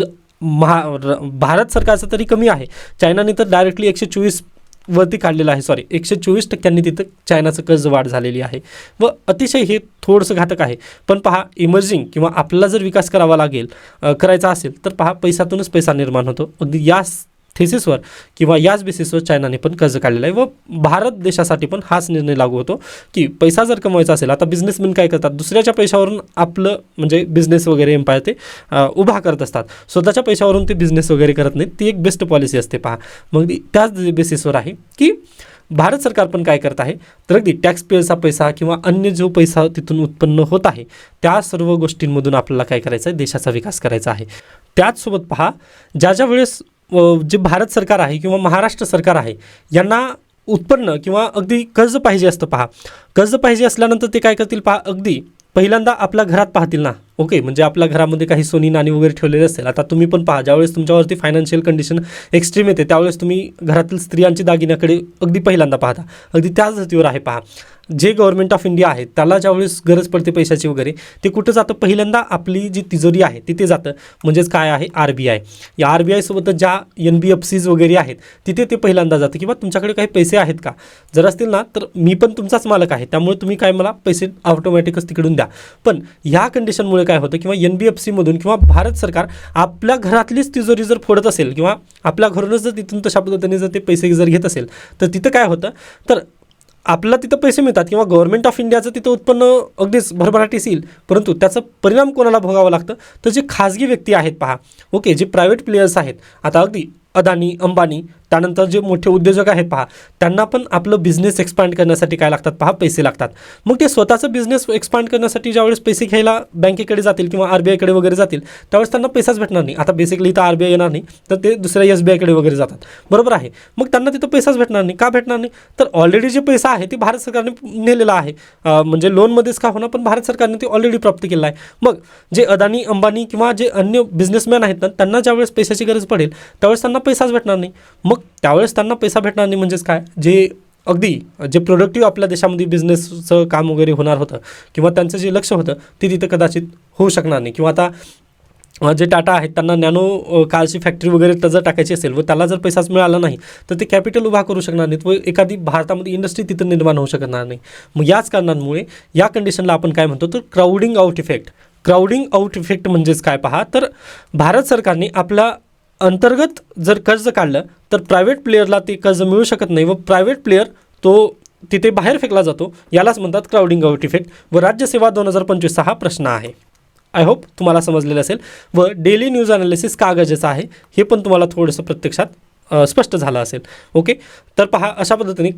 भारत सरकारचं तरी कमी आहे. चायनाने तर डायरेक्टली 124 वरती काढलेलं आहे, 124% तिथं चायनाचं कर्ज वाढ झालेली आहे व अतिशय हे थोडंसं घातक आहे. पण पहा, इमर्जिंग किंवा आपल्याला जर विकास करायचा असेल तर पहा, पैशातूनच पैसा निर्माण होतो. अगदी याच थेसिसवर किंवा याच बेसिसवर चायनाने पण कर्ज काढलेलं आहे व भारत देशासाठी पण हाच निर्णय लागू होतो की पैसा जर कमवायचा असेल, आता बिझनेसमॅन काय करतात, दुसऱ्याच्या पैशावरून आपलं म्हणजे बिझनेस वगैरे एम्पायर ते उभा करत असतात, स्वतःच्या पैशावरून ते बिझनेस वगैरे करत नाहीत. ती एक बेस्ट पॉलिसी असते. पहा, मग त्याच बेसिसवर आहे की भारत सरकार पण काय करत आहे, तर अगदी टॅक्स पेअरचा पैसा किंवा अन्य जो पैसा तिथून उत्पन्न होत आहे त्या सर्व गोष्टींमधून आपल्याला काय करायचं आहे, देशाचा विकास करायचा आहे. त्याचसोबत पहा, ज्या वेळेस जे भारत सरकार आहे किंवा महाराष्ट्र सरकार आहे यांना उत्पन्न किंवा अगदी कर्ज पाहिजे असतं. पहा, कर्ज पाहिजे असल्यानंतर ते काय करतील पहा, अगदी पहिल्यांदा आपल्या घरात पाहतील ना. ओके, म्हणजे आपल्या घरामध्ये काही सोनी नाणी वगैरे ठेवलेले असेल. आता तुम्ही पण पहा, ज्यावेळेस तुमच्यावरती फायनान्शियल कंडिशन एक्स्ट्रीम येते त्यावेळेस तुम्ही घरातील स्त्रियांची दागिन्याकडे अगदी पहिल्यांदा पाहता. अगदी त्याच धर्तीवर आहे. पहा, जे गव्हर्नमेंट ऑफ इंडिया आहे त्याला ज्यावेळेस गरज पडते पैशाची वगैरे, ते कुठं जातं, पहिल्यांदा आपली जी तिजोरी आहे तिथे जातं. म्हणजेच काय आहे, RBI. या RBI सोबतच ज्या NBFCs वगैरे आहेत तिथे ते पहिल्यांदा जातं किंवा तुमच्याकडे काही पैसे आहेत का, जर असतील ना तर मी पण तुमचाच मालक आहे, त्यामुळे तुम्ही काय मला पैसे ऑटोमॅटिकच तिकडून द्या. पण ह्या कंडिशनमुळे काय होतं, किंवा NBFCमधून किंवा भारत सरकार आपल्या घरातलीच तिजोरी जर फोडत असेल किंवा आपल्या घरूनच जर तिथून तशा पद्धतीने जर ते पैसे जर घेत असेल तर तिथं काय होतं, तर आपल्याला तिथं पैसे मिळतात किंवा गव्हर्नमेंट ऑफ इंडियाचं तिथं उत्पन्न अगदीच भरभराटीस येईल, परंतु त्याचा परिणाम कोणाला भोगावं लागतं, तर जे खाजगी व्यक्ती आहेत पहा, ओके, जे प्रायव्हेट प्लेयर्स आहेत, आता अगदी अदानी, अंबानी, त्यानंतर जे मोठे उद्योजक आहेत पहा, त्यांना पण आपलं बिझनेस एक्सपांड करण्यासाठी काय लागतात पहा, पैसे लागतात. मग ते स्वतःचं बिझनेस एक्सपांड करण्यासाठी ज्यावेळेस पैसे घ्यायला बँकेकडे जातील किंवा RBIकडे वगैरे जातील, त्यावेळेस त्यांना पैसाच भेटणार नाही. आता बेसिकली इथं RBI येणार नाही, तर ते दुसऱ्या SBIकडे वगैरे जातात, बरोबर आहे. मग त्यांना तिथं पैसाच भेटणार नाही. का भेटणार नाही, तर ऑलरेडी जे पैसा आहे ते भारत सरकारने नेलेला आहे, म्हणजे लोनमध्येच का होणार, पण भारत सरकारने ते ऑलरेडी प्राप्त केलं आहे. मग जे अदानी, अंबानी किंवा जे अन्य बिझनेसमॅन आहेत ना, त्यांना ज्यावेळेस पैशाची गरज पडेल त्यावेळेस त्यांना पैसाच भेटणार नाही. मग त्यावेळेस त्यांना पैसा भेटणार नाही म्हणजेच काय, जे प्रोडक्टिव्ह आपल्या देशामध्ये बिझनेसचं काम वगैरे होणार होतं किंवा त्यांचं जे लक्ष होतं ते तिथं कदाचित होऊ शकणार नाही. किंवा आता जे टाटा आहेत त्यांना नॅनो कारची फॅक्टरी वगैरे जर टाकायची असेल व त्याला जर पैसाच मिळाला नाही तर ते कॅपिटल उभा करू शकणार नाहीत व एखादी भारतामध्ये इंडस्ट्री तिथं निर्माण होऊ शकणार नाही. मग याच कारणांमुळे या कंडिशनला आपण काय म्हणतो, तर crowding out effect. Crowding out effect म्हणजेच काय पहा, तर भारत सरकारने आपल्या अंतर्गत जर कर्ज काढलं तर प्रायव्हेट प्लेयरला ते कर्ज मिळू शकत नाही व प्रायव्हेट प्लेयर तो तिथे बाहेर फेकला जातो. यालाच म्हणतात क्राउडिंग आउट इफेक्ट. व राज्यसेवा 2025चा हा प्रश्न आहे. आय होप तुम्हाला समजलेलं असेल व डेली न्यूज ॲनालिसिस का गरजेचं आहे हे पण तुम्हाला थोडंसं प्रत्यक्षात स्पष्ट झालं असेल. ओके, तर पहा अशा पद्धतीने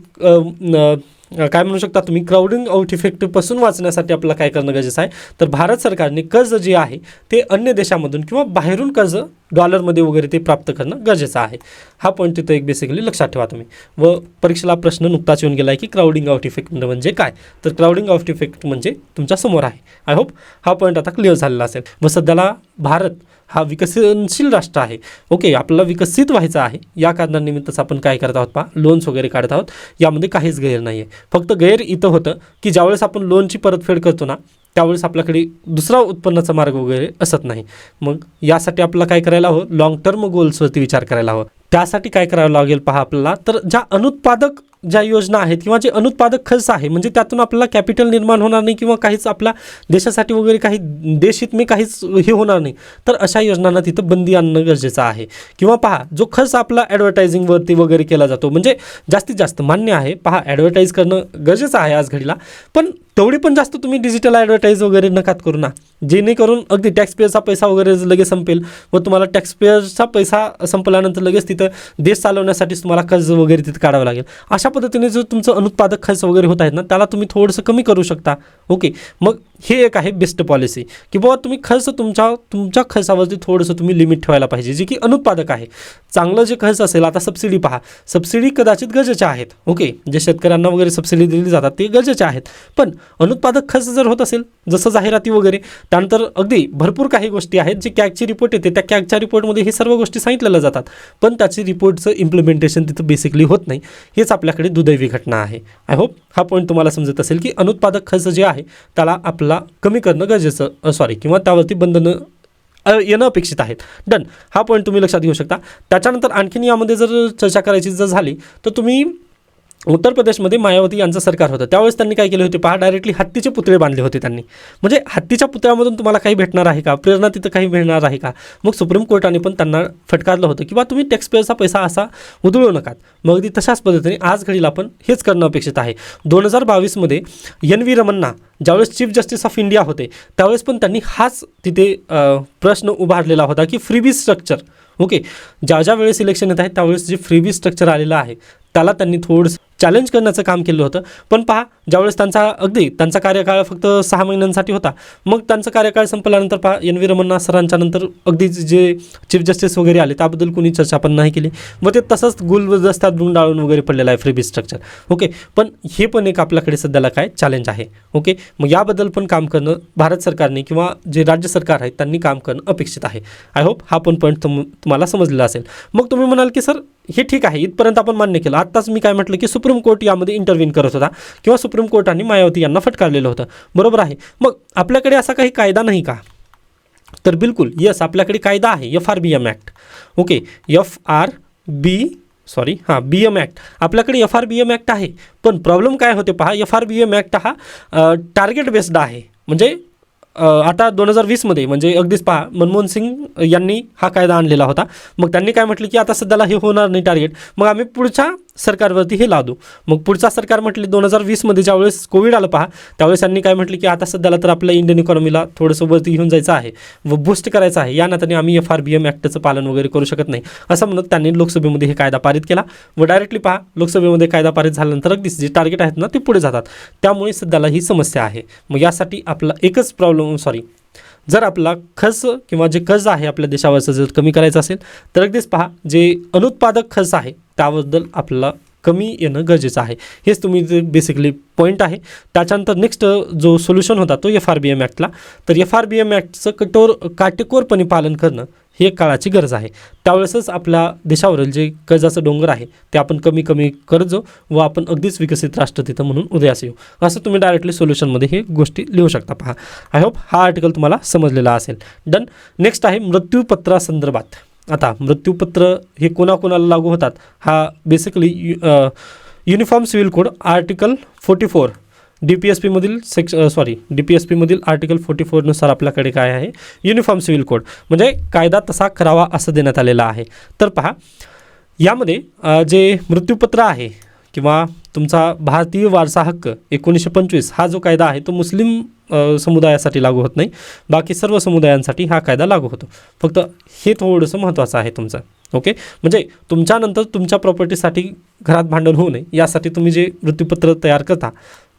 काय म्हणू शकता तुम्ही, क्राउडिंग आउट इफेक्टपासून वाचण्यासाठी आपल्याला काय करणं गरजेचं आहे, तर भारत सरकारने कर्ज जे आहे ते अन्य देशामधून किंवा बाहेरून कर्ज डॉलरमध्ये वगैरे ते प्राप्त करणं गरजेचं आहे. हा पॉईंट तिथं एक बेसिकली लक्षात ठेवा तुम्ही. व परीक्षेला प्रश्न नुकताच येऊन गेला आहे की क्राउडिंग आउट इफेक्ट म्हणजे काय, तर क्राउडिंग आउट इफेक्ट म्हणजे तुमच्या समोर आहे. आय होप हा पॉईंट आता क्लिअर झालेला असेल. व सध्याला भारत हा विकसनशील राष्ट्र आहे. ओके, आपल्याला विकसित व्हायचं आहे, या कारणानिमित्तच आपण काय करत आहोत पहा, लोन्स वगैरे काढत आहोत. यामध्ये काहीच गैर नाही आहे. फक्त गैर इथं होतं की ज्यावेळेस आपण लोनची परतफेड करतो ना त्यावेळेस आपल्याकडे दुसरा उत्पन्नाचा मार्ग वगैरे असत नाही. मग यासाठी आपल्याला काय करायला हवं, लॉंग टर्म गोल्सवरती विचार करायला हवं. त्यासाठी काय करावं लागेल पहा आपल्याला, तर ज्या अनुत्पादक ज्या योजना आहेत किंवा जे अनुत्पादक खर्च आहे म्हणजे त्यातून आपल्याला कॅपिटल निर्माण होणार नाही किंवा काहीच आपल्या देशासाठी वगैरे काही देशहित मी काहीच हे होणार नाही, तर अशा योजनांना तिथं बंदी आणणं गरजेचं आहे. किंवा पहा जो खर्च आपला ॲडव्हर्टायझिंगवरती वगैरे केला जातो, म्हणजे जास्तीत जास्त मान्य आहे पहा ॲडव्हर्टाईज करणं गरजेचं आहे आज घडीला, पण तेवढी पण जास्त तुम्ही डिजिटल ॲडव्हर्टाईज वगैरे नकात करू ना, जेणेकरून अगदी टॅक्सपेअरचा पैसा वगैरे लगेच संपेल व तुम्हाला टॅक्सपेअरचा पैसा संपल्यानंतर लगेच तिथं देश चालवण्यासाठी तुम्हाला कर्ज वगैरे तिथं काढावं लागेल. अशा पद्धतीने जो तुमचं अनुत्पादक खर्च वगैरे होत आहेत ना त्याला तुम्ही थोडंसं कमी करू शकता. ओके, मग हे एक आहे बेस्ट पॉलिसी की बाबा तुम्ही खर्च तुमच्या खर्चावरती थोडंसं तुम्ही लिमिट ठेवायला पाहिजे, जे की अनुत्पादक आहे. चांगलं जे खर्च असेल, आता सबसिडी पहा, सबसिडी कदाचित गरजेच्या आहेत. ओके, जे शेतकऱ्यांना वगैरे सबसिडी दिली जातात ते गरजेचे आहेत, पण अनुत्पादक खर्च जर होत असेल जसं जाहिराती वगैरे, त्यानंतर अगदी भरपूर काही गोष्टी आहेत जे कॅगची रिपोर्ट येते, त्या कॅगच्या रिपोर्टमध्ये हे सर्व गोष्टी सांगितलेल्या जातात, पण त्याची रिपोर्टचं इम्प्लिमेंटेशन तिथं बेसिकली होत नाही. हेच आपल्याकडे दुर्दैवी घटना आहे. आय होप हा पॉईंट तुम्हाला समजत असेल की अनुत्पादक खर्च जे आहे त्याला आपला कमी करणं गरजेचं किंवा त्यावरती बंधनं येणं अपेक्षित आहेत. डन, हा पॉईंट तुम्ही लक्षात घेऊ शकता. त्याच्यानंतर आणखीन यामध्ये जर चर्चा करायची जर झाली तर तुम्ही उत्तर प्रदेशमध्ये मायावती यांचं सरकार होतं त्यावेळेस त्यांनी काय केले होते पहा, डायरेक्टली हत्तीचे पुतळे बांधले होते त्यांनी. म्हणजे हत्तीच्या पुतळ्यामधून तुम्हाला काही भेटणार आहे का, प्रेरणा तिथं काही मिळणार आहे का. मग सुप्रीम कोर्टाने पण त्यांना फटकारलं होतं की बा तुम्ही टॅक्सपेअरचा पैसा असा उधळू नका. मग अगदी तशाच पद्धतीने आज घडीला आपण हेच करणं अपेक्षित आहे. 2022मध्ये NV रमन्ना ज्यावेळेस चीफ जस्टिस ऑफ इंडिया होते त्यावेळेस पण त्यांनी हाच तिथे प्रश्न उभारलेला होता की फ्रीबी स्ट्रक्चर. ओके, ज्या वेळेस इलेक्शन येत आहे त्यावेळेस जे फ्रीबी स्ट्रक्चर आलेलं आहे त्याला त्यांनी थोडंसं चॅलेंज करण्याचं काम केलं होतं. पण पहा ज्यावेळेस त्यांचा कार्यकाळ फक्त 6 महिन्यांसाठी होता, मग त्यांचा कार्यकाळ संपल्यानंतर पहा NV रमन्ना सरांच्या नंतर अगदी जे चीफ जस्टिस वगैरे आले त्याबद्दल कोणी चर्चा पण नाही केली व ते तसंच गुलदस्त्यात गुंडाळून वगैरे पडलेलं आहे फ्रीबी स्ट्रक्चर. ओके, पण हे पण एक आपल्याकडे सध्याला काय चॅलेंज आहे. ओके, मग याबद्दल पण काम करणं भारत सरकारने किंवा जे राज्य सरकार आहेत त्यांनी काम करणं अपेक्षित आहे. आय होप हा पण पॉईंट तुम्हाला समजलेला असेल. मग तुम्ही म्हणाल की सर हे ठीक आहे, इथपर्यंत आपण मान्य केलं. आत्ताच मी काय म्हटलं की सुप्रीम कोर्ट यामध्ये इंटरव्हीन करत होता किंवा सुप्रीम कोर्टाने मायावती यांना फटकारलेलं होतं, बरोबर आहे. मग आपल्याकडे असा काही कायदा नाही का, तर बिलकुल यस आपल्याकडे कायदा आहे FRBM act. Okay, BM act आपल्याकडे FRBM ॲक्ट आहे. पण प्रॉब्लेम काय होते पहा, FRBM ॲक्ट हा टार्गेट बेस्ड आहे. म्हणजे आता 2020मध्ये म्हणजे अगदीच पहा मनमोहन सिंग यांनी हा कायदा आणलेला होता. मग त्यांनी काय म्हटलं की आता सध्याला हे होणार नाही टार्गेट, मग आम्ही पुढच्या सरकारवरती हे लादू. मग पुढचा सरकार म्हटले 2020मध्ये ज्यावेळेस कोविड आलं पहा, त्यावेळेस त्यांनी काय म्हटले की आता सध्याला तर आपल्या इंडियन इकॉनॉमीला थोडंसं वरती घेऊन जायचं आहे व बूस्ट करायचं आहे, या नात्याने आम्ही FRBM ॲक्टचं पालन वगैरे करू शकत नाही असं म्हणत त्यांनी लोकसभेमध्ये हे कायदा पारित केला व डायरेक्टली पहा लोकसभेमध्ये कायदा पारित झाल्यानंतर अगदीच जे टार्गेट आहेत ना ते पुढे जातात. त्यामुळे सध्याला ही समस्या आहे. मग यासाठी आपला एकच जर आपला खर्च किंवा जे कर्ज आहे आपल्या देशावरचं जर कमी करायचं असेल तर अगदीच पहा जे अनुत्पादक खर्च आहे त्याबद्दल आपल्याला कमी येणं गरजेचं आहे. हेच तुम्ही जे बेसिकली पॉईंट आहे. त्याच्यानंतर नेक्स्ट जो सोल्युशन होता तो FRBM ॲक्टला. तर FRBM ॲक्टचं काटेकोरपणे पालन करणं ही एक काळाची गरज आहे. त्यावेळेसच आपल्या देशावरील जे कर्जाचं डोंगर आहे ते आपण कमी करत जाऊ व आपण अगदीच विकसित राष्ट्र तिथं म्हणून उदयास येऊ. असं तुम्ही डायरेक्टली सोल्युशनमध्ये हे गोष्टी लिहू शकता. पहा, आय होप हा आर्टिकल तुम्हाला समजलेला असेल. डन. नेक्स्ट आहे मृत्यूपत्रासंदर्भात. आता मृत्यूपत्र हे कोणाकोणाला लागू होतात, हा basically uniform civil code article 44 DPSPमधील DPSPमधील आर्टिकल 44 नुसार आपल्याकडे काय आहे, युनिफॉर्म सिव्हिल कोड म्हणजे कायदा तसा करावा असं देण्यात आलेला आहे. तर पहा यामध्ये जे मृत्यूपत्र आहे किंवा तुमचा भारतीय वारसा हक्क 1925 हा जो कायदा आहे तो मुस्लिम समुदायासाठी लागू होत नाही, बाकी सर्व समुदायांसाठी हा कायदा लागू होतो. फक्त हे थोडंसं महत्त्वाचं आहे तुमचं. ओके, म्हणजे तुमच्यानंतर तुमच्या प्रॉपर्टीसाठी घरात भांडण होऊ नये यासाठी तुम्ही जे मृत्यूपत्र तयार करता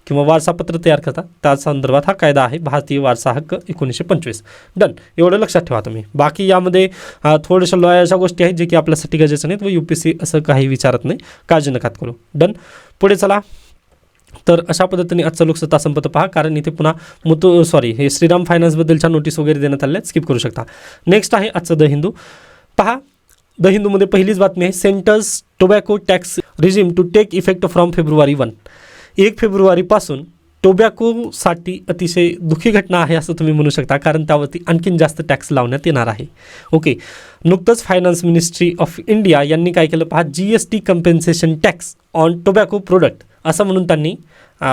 किंवा वारसापत्र तयार करता त्या संदर्भात हा कायदा आहे भारतीय वारसा हक्क 1925. डन. एवढं लक्षात ठेवा तुम्ही. बाकी यामध्ये थोड्याशा लॉयरच्या गोष्टी आहेत जे की आपल्यासाठी गरजेचं नाहीत व UPSC असं काही विचारत नाही, काळजी नका करू. डन. पुढे चला. तर अशा पद्धतीने आजचं लोकसत्ता संपत पहा, कारण इथे पुन्हा हे श्रीराम फायनान्सबद्दलच्या नोटीस वगैरे देण्यात आल्या, स्किप करू शकता. नेक्स्ट आहे आजचं द हिंदू. पहा द हिंदूमध्ये पहिलीच बातमी आहे, centre's tobacco tax regime to take effect from February 1. 1 फेब्रुवारीपासून टोबॅकोसाठी अतिशय दुःखी घटना आहे असं तुम्ही म्हणू शकता, कारण त्यावरती आणखीन जास्त टॅक्स लावण्यात येणार आहे. ओके, नुकतंच फायनान्स मिनिस्ट्री ऑफ इंडिया यांनी काय केलं पहा, GST compensation tax on tobacco product असं म्हणून त्यांनी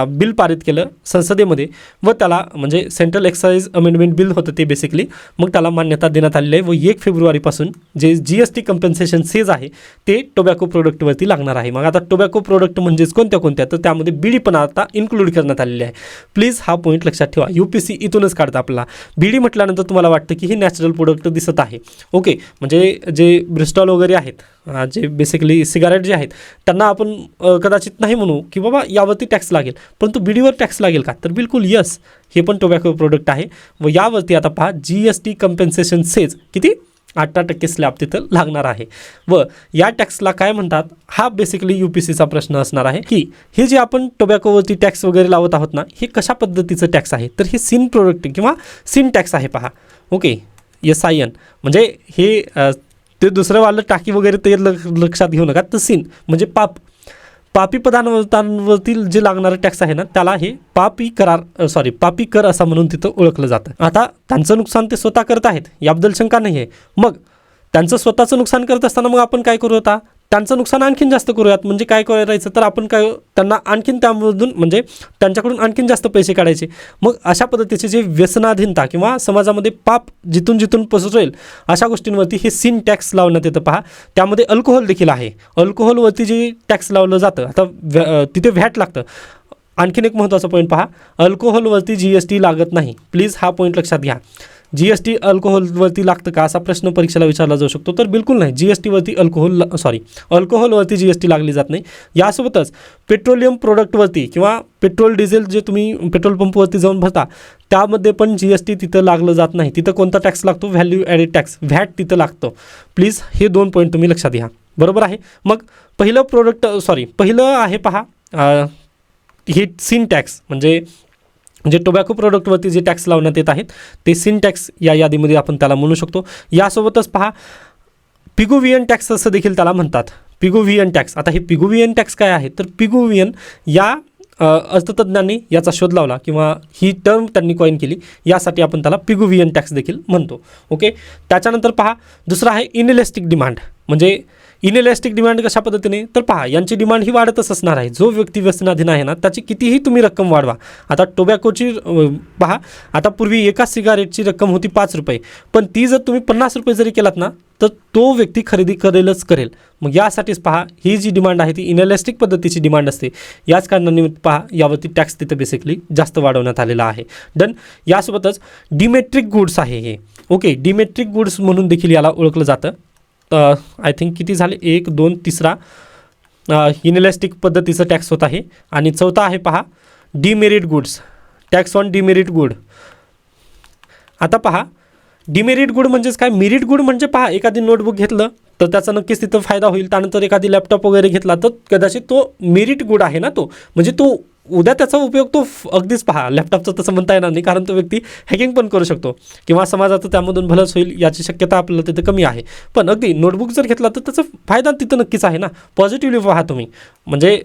बिल पारित केलं संसदेमध्ये व त्याला म्हणजे सेंट्रल एक्साइज अमेंडमेंट बिल होतं ते बेसिकली. मग त्याला मान्यता देण्यात आलेली आहे व 1 फेब्रुवारीपासून जे GST कम्पेन्सेशन सेज आहे ते टोबॅको प्रोडक्टवरती लागणार आहे. मग आता टोबॅको प्रोडक्ट म्हणजेच कोणत्या तर त्यामध्ये बीडी पण आता इन्क्लूड करण्यात आलेली आहे. प्लीज हा पॉईंट लक्षात ठेवा. UPSC इथूनच काढतं आपला. बीडी म्हटल्यानंतर तुम्हाला वाटतं की हे नॅचरल प्रोडक्ट दिसत आहे. ओके, म्हणजे जे ब्रिस्टॉल वगैरे आहेत, जे बेसिकली सिगारेट जे आहेत त्यांना आपण कदाचित नाही म्हणू की बाबा यावरती टॅक्स लागेल, परंतु बीडीवर टॅक्स लागेल का, तर बिलकुल यस, हे पण टोबॅको प्रोडक्ट आहे व यावरती आता पहा GST कम्पेन्सेशन सेज किती 18% स्लॅब तिथं लागणार आहे. व या टॅक्सला काय म्हणतात हा बेसिकली UPSCचा प्रश्न असणार आहे की हे जे आपण टोबॅकोवरती टॅक्स वगैरे लावत आहोत ना, हे कशा पद्धतीचं टॅक्स आहे, तर हे सिन प्रोडक्ट किंवा सिन टॅक्स आहे. पहा, ओके, SIN म्हणजे हे ते दुसरं वालं टाकी वगैरे ते लक्षात घेऊ नका. तर सिन म्हणजे पापी पदार्थांवरतील जे लागणारं टॅक्स आहे ना त्याला हे पापी कर असं म्हणून तिथं ओळखलं जातं. आता त्यांचं नुकसान ते स्वतः करत आहेत याबद्दल शंका नाही आहे. मग त्यांचं स्वतःचं नुकसान करत असताना मग आपण काय करू, आता त्यांचं नुकसान आणखीन जास्त करूयात. म्हणजे काय करायचं तर आपण काय त्यांना आणखीन त्यामधून म्हणजे त्यांच्याकडून आणखीन जास्त पैसे काढायचे. मग अशा पद्धतीचे जे व्यसनाधीनता किंवा समाजामध्ये पाप जिथून पसरेल अशा गोष्टींवरती हे सिन टॅक्स लावण्यात येतं. पहा, त्यामध्ये अल्कोहोल देखील आहे. अल्कोहोलवरती जे टॅक्स लावलं जातं आता तिथे व्हॅट लागतं. आणखीन एक महत्त्वाचा पॉईंट पहा, अल्कोहोलवरती GST लागत नाही. प्लीज हा पॉईंट लक्षात घ्या. GST अल्कोहोलवरती लागतं का असा प्रश्न परीक्षेला विचारला जाऊ शकतो, तर बिलकुल नाही. GSTवरती अल्कोहोलवरती GST लागली जात नाही. यासोबतच पेट्रोलियम प्रोडक्टवरती किंवा पेट्रोल डिझेल जे तुम्ही पेट्रोल पंपवरती जाऊन भरता त्यामध्ये पण GST तिथं लागलं जात नाही. तिथं कोणता टॅक्स लागतो, व्हॅल्यू ॲडेड टॅक्स, व्हॅट तिथं लागतं. प्लीज हे 2 पॉईंट तुम्ही लक्षात घ्या. बरोबर आहे. मग पहिलं आहे पहा हे सिन टॅक्स म्हणजे जे टोबॅको प्रोडक्टवरती जे टॅक्स लावण्यात येत आहेत ते सिन टॅक्स या यादीमध्ये आपण त्याला म्हणू शकतो. यासोबतच पहा पिगुवियन टॅक्स असं देखील त्याला म्हणतात. पिगुवियन टॅक्स. आता हे पिगुवियन टॅक्स काय आहे, तर पिगुवियन या अर्थतज्ञांनी याचा शोध लावला किंवा ही टर्म त्यांनी कॉइन केली, यासाठी आपण त्याला पिगुवियन टॅक्स देखील म्हणतो. ओके, त्याच्यानंतर पहा दुसरा आहे इनइलॅस्टिक डिमांड. म्हणजे इनइलॅस्टिक डिमांड कशा पद्धतीने, तर पहा यांची डिमांड ही वाढतच असणार आहे. जो व्यक्ती व्यसनाधीन आहे ना त्याची कितीही तुम्ही रक्कम वाढवा. आता टोबॅकोची पहा, आता पूर्वी एका सिगारेटची रक्कम होती 5 रुपये, पण ती जर तुम्ही 50 रुपये जरी केलात ना तर तो व्यक्ती खरेदी करेलच करेल. मग यासाठीच पहा ही जी डिमांड आहे ती इनॅलिस्टिक पद्धतीची डिमांड असते. याच कारणानिमित्त पहा यावरती टॅक्स तिथं बेसिकली जास्त वाढवण्यात आलेला आहे. डन. यासोबतच डिमेट्रिक गुड्स आहे हे. ओके, डिमेट्रिक गुड्स म्हणून देखील याला ओळखलं जातं. आय थिंक किती झाले, 1 2 तिसरा इनॅलिस्टिक पद्धतीचं टॅक्स होत आहे. आणि चौथा आहे पहा demerit goods, tax on demerit good. आता पहा डिमेरिट गुड म्हणजेच काय, मेरिट गुड म्हणजे पहा एखादी नोटबुक घेतलं तर त्याचा नक्कीच तिथं फायदा होईल. त्यानंतर एखादी लॅपटॉप वगैरे घेतला तर कदाचित तो मेरिट गुड आहे ना, तो म्हणजे तो उद्या त्याचा उपयोग तो अगदीच पहा लॅपटॉपचं तसं म्हणता येणार नाही, कारण तो व्यक्ती हॅकिंग पण करू शकतो किंवा समाजाचं त्यामधून भलंच होईल याची शक्यता आपल्याला तिथं कमी आहे. पण अगदी नोटबुक जर घेतला तर त्याचा फायदा तिथं नक्कीच आहे ना. पॉझिटिव्हली पहा तुम्ही, म्हणजे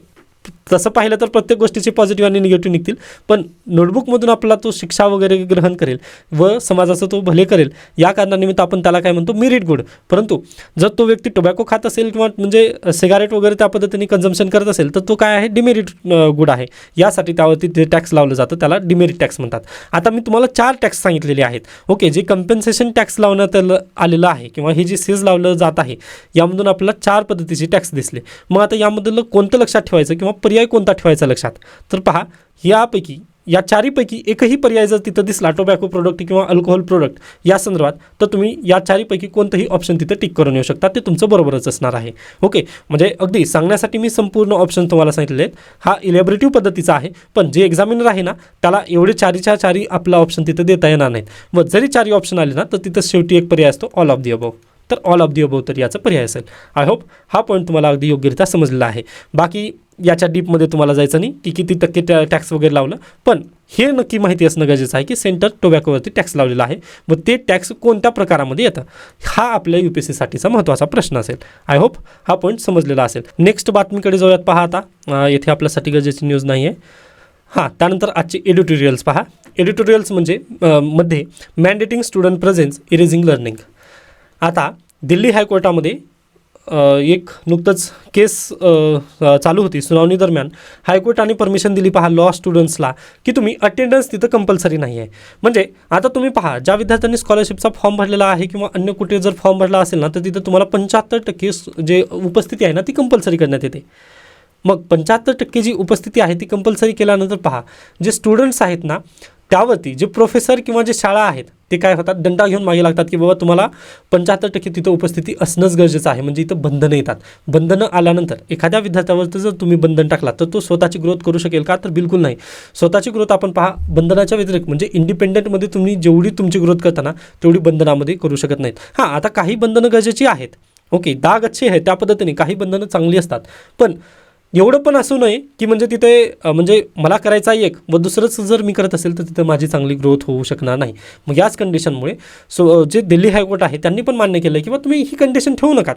तसं पाहिलं तर प्रत्येक गोष्टीचे पॉझिटिव्ह आणि निगेटिव्ह निघतील, पण नोटबुकमधून आपला तो शिक्षा वगैरे ग्रहण करेल व समाजाचं तो भले करेल, या कारणानिमित्त आपण त्याला काय म्हणतो, मेरिट गुड. परंतु जर तो व्यक्ती टोबॅको खात असेल किंवा म्हणजे सिगारेट वगैरे त्या पद्धतीने कन्झम्पशन करत असेल तर तो काय आहे, डिमेरिट गुड आहे. यासाठी त्यावरती जे टॅक्स लावलं जातं त्याला डिमेरिट टॅक्स म्हणतात. आता मी तुम्हाला 4 टॅक्स सांगितलेले आहेत. ओके, जे कम्पेन्सेशन टॅक्स लावण्यात आलेलं आहे किंवा हे जे सेज लावलं जात आहे यामधून आपल्याला 4 पद्धतीचे टॅक्स दिसले. मग आता यामधलं कोणतं लक्षात ठेवायचं किंवा पर्याय कोणता ठेवायचा लक्षात, तर पहा यापैकी या 4पैकी एकही पर्याय जर तिथं दिसला टोबॅको प्रोडक्ट किंवा अल्कोहोल प्रोडक्ट या संदर्भात, तर तुम्ही या 4पैकी कोणतंही ऑप्शन तिथं टिक करून येऊ शकता, ते तुमचं बरोबरच असणार आहे. ओके, म्हणजे अगदी सांगण्यासाठी मी संपूर्ण ऑप्शन तुम्हाला सांगितले आहेत. हा इलॅबोरेटिव्ह पद्धतीचा आहे, पण जे एक्झामिनर आहे ना त्याला एवढे 4च्या 4 आपला ऑप्शन तिथं देता येणार नाहीत. मग जरी 4 ऑप्शन आले ना तर तिथं शेवटी एक पर्याय असतो, ऑल ऑफ दी अबव. तर ऑल ऑफ दी अबव तर याचा पर्याय असेल. आय होप हा पॉईंट तुम्हाला अगदी योग्यरित्या समजलेला आहे. बाकी याच्या डीपमध्ये तुम्हाला जायचं नाही की किती टक्के टॅक्स वगैरे लावलं, पण हे नक्की माहिती असणं गरजेचं आहे की सेंटर टोबॅकोवरती टॅक्स लावलेला आहे व ते टॅक्स कोणत्या प्रकारामध्ये येतं, हा आपल्या UPSCसाठीचा महत्त्वाचा प्रश्न असेल. आय होप हा पॉईंट समजलेला असेल. नेक्स्ट बातमीकडे जाऊयात. पहा आता येथे आपल्यासाठी गरजेची न्यूज नाही आहे. हां, त्यानंतर आजचे एडिटोरियल्स पहा. एडिटोरियल्स म्हणजे मध्ये मॅन्डेटिंग स्टुडंट प्रेझेन्स इरेझिंग लर्निंग. आता दिल्ली हायकोर्टामध्ये एक नुकतंच केस चालू होती. सुनावणी दरम्यान हायकोर्टाने परमिशन दिली पहा लॉ स्टुडंट्सला की तुम्ही अटेंडन्स तिथं कंपल्सरी नाही आहे. म्हणजे आता तुम्ही पहा ज्या विद्यार्थ्यांनी स्कॉलरशिपचा फॉर्म भरलेला आहे किंवा अन्य कुठे जर फॉर्म भरला असेल ना तर तिथं तुम्हाला 75% जे उपस्थिती आहे ना ती कंपल्सरी करण्यात येते. मग 75% जी उपस्थिती आहे ती कंपल्सरी केल्यानंतर पहा जे स्टुडंट्स आहेत ना त्यावरती जे प्रोफेसर किंवा जे शाळा आहेत ते काय होतात, दंडा घेऊन मागे लागतात की बाबा तुम्हाला 75% तिथं उपस्थिती असणंच गरजेचं आहे. म्हणजे इथं बंधनं येतात. बंधनं आल्यानंतर एखाद्या विद्यार्थ्यावरती जर तुम्ही बंधन टाकला तर तो स्वतःची ग्रोथ करू शकेल का, तर बिलकुल नाही. स्वतःची ग्रोथ आपण पहा बंधनाच्या व्यतिरिक्त म्हणजे इंडिपेंडंटमध्ये तुम्ही जेवढी तुमची ग्रोथ करताना तेवढी बंधनामध्ये करू शकत नाहीत. हां, आता काही बंधनं गरजेची आहेत. ओके, दाग अच्छे आहे त्या पद्धतीने काही बंधनं चांगली असतात, पण एवढं पण असू नये की म्हणजे तिथे म्हणजे मला करायचं आहे एक व दुसरंच जर मी करत असेल तर तिथं माझी चांगली ग्रोथ होऊ शकणार नाही. मग याच कंडिशनमुळे जे दिल्ली हायकोर्ट आहे त्यांनी पण मान्य केलं की तुम्ही ही कंडिशन ठेवू नका,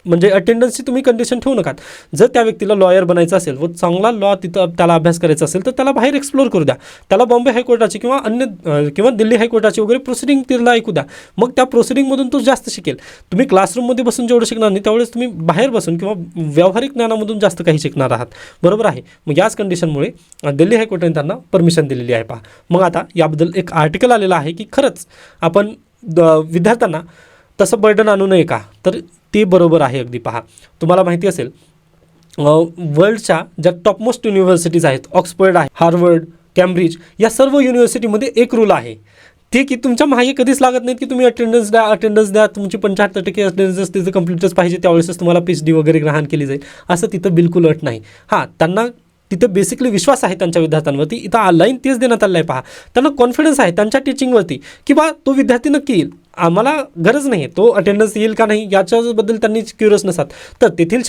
म्हणजे अटेंडन्सची तुम्ही कंडिशन ठेवू नका. जर त्या व्यक्तीला लॉयर बनायचं असेल व चांगला लॉ तिथं त्याला अभ्यास करायचा असेल तर त्याला बाहेर एक्सप्लोर करू द्या. त्याला बॉम्बे हायकोर्टाची किंवा अन्य किंवा दिल्ली हायकोर्टाची वगैरे प्रोसिडिंग तिला ऐकू द्या. मग त्या प्रोसिडिंगमधून तो जास्त शिकेल. तुम्ही क्लासरूममध्ये बसून जेवढं शिकणार नाही त्यावेळेस तुम्ही बाहेर बसून किंवा व्यावहारिक ज्ञानामधून जास्त काही शिकणार आहात. बरोबर आहे. मग याच कंडिशनमुळे दिल्ली हायकोर्टाने त्यांना परमिशन दिलेली आहे पहा. मग आता याबद्दल एक आर्टिकल आलेला आहे की खरंच आपण विद्यार्थ्यांना तसं बर्डन आणू नये का, तर ते बरोबर आहे अगदी. पहा तुम्हाला माहिती असेल वर्ल्डच्या ज्या टॉपमोस्ट युनिव्हर्सिटीज आहेत, ऑक्सफर्ड आहे, हार्वर्ड, कॅम्ब्रिज, या सर्व युनिव्हर्सिटीमध्ये एक रूल आहे ते की तुमच्या मागे कधीच लागत नाहीत की तुम्ही अटेंडन्स द्या तुमची 75% अटेंडन्स तिथं कंप्लीटच पाहिजे त्यावेळेसच तुम्हाला PhD वगैरे ग्रहण केली जाईल, असं तिथं बिलकुल अट नाही. हां, त्यांना तिथं बेसिकली विश्वास आहे त्यांच्या विद्यार्थ्यांवरती. इथं ऑनलाईन तेच देण्यात आलं आहे पहा. त्यांना कॉन्फिडन्स आहे त्यांच्या टीचिंगवरती की बा तो विद्यार्थी नक्की येईल, आम्हाला गरज नाही तो अटेंडन्स येईल का नाही याच्याबद्दल त्यांनी क्युरियस नसतात. तर तेथील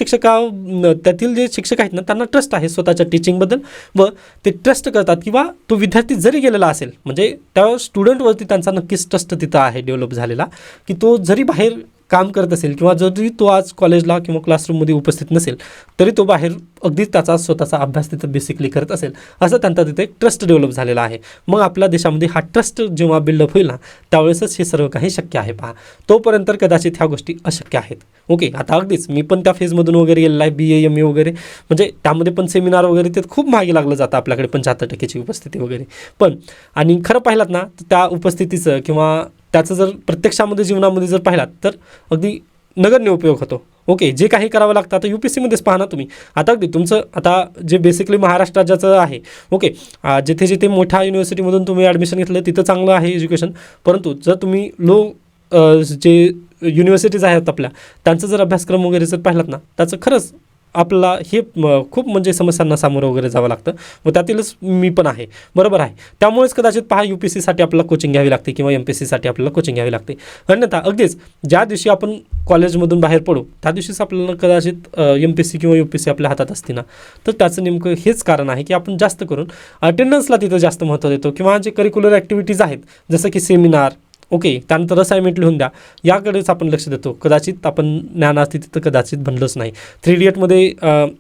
त्यातील जे शिक्षक आहेत ना त्यांना ट्रस्ट आहे स्वतःच्या टीचिंगबद्दल व ते ट्रस्ट करतात किंवा तो विद्यार्थी जरी गेलेला असेल म्हणजे त्या स्टुडंटवरती त्यांचा नक्कीच ट्रस्ट तिथं आहे डेव्हलप झालेला की तो जरी बाहेर काम करत असेल किंवा जरी तो आज कॉलेजला किंवा क्लासरूममध्ये उपस्थित नसेल तरी तो बाहेर अगदीच त्याचा स्वतःचा अभ्यास तिथं बेसिकली करत असेल, असं त्यांचा तिथे एक ट्रस्ट डेव्हलप झालेला आहे. मग आपल्या देशामध्ये हा ट्रस्ट जेव्हा बिल्डअप होईल ना त्यावेळेसच हे सर्व काही शक्य आहे पहा. तोपर्यंत कदाचित ह्या गोष्टी अशक्य आहेत. ओके, आता अगदीच मी पण त्या फेजमधून वगैरे गेलेला आहे, BA MA वगैरे, म्हणजे त्यामध्ये पण सेमिनार वगैरे ते खूप मागे लागलं जातं आपल्याकडे 75%ची उपस्थिती वगैरे. पण आणि खरं पाहिलात ना त्या उपस्थितीचं किंवा त्याचं जर प्रत्यक्षामध्ये जीवनामध्ये जर पाहिलात तर अगदी नगण्य उपयोग होतो. ओके, जे काही करावं लागतं आता UPSCमध्येच पहा ना तुम्ही. आता अगदी तुमचं आता जे बेसिकली महाराष्ट्र राज्याचं आहे, ओके, जिथे जिथे मोठ्या युनिव्हर्सिटीमधून तुम्ही ॲडमिशन घेतलं तिथं चांगलं आहे एज्युकेशन, परंतु जर तुम्ही जे युनिव्हर्सिटीज आहेत आपल्या त्यांचा जर अभ्यासक्रम वगैरे जर पाहिलात ना, त्याचं खरंच आपला हे खूप म्हणजे समस्यांना सामोरं वगैरे जावं लागतं व त्यातीलच मी पण आहे, बरोबर आहे. त्यामुळेच कदाचित पहा UPSCसाठी आपल्याला कोचिंग घ्यावी लागते किंवा MPSCसाठी आपल्याला कोचिंग घ्यावी लागते. अन्यथा अगदीच ज्या दिवशी आपण कॉलेजमधून बाहेर पडू त्या दिवशीच आपल्याला कदाचित MPSC किंवा UPSC आपल्या हातात असते ना, तर त्याचं नेमकं हेच कारण आहे की आपण जास्त करून अटेंडन्सला तिथं जास्त महत्त्व देतो किंवा जे करिक्युलर ॲक्टिव्हिटीज आहेत जसं की सेमिनार, ओके, त्यानंतर असाइनमेंट लिहून द्या, याकडेच आपण लक्ष देतो. कदाचित आपण ज्ञानार्थी तिथं कदाचित बनलोच नाही. 3 इडियटमध्ये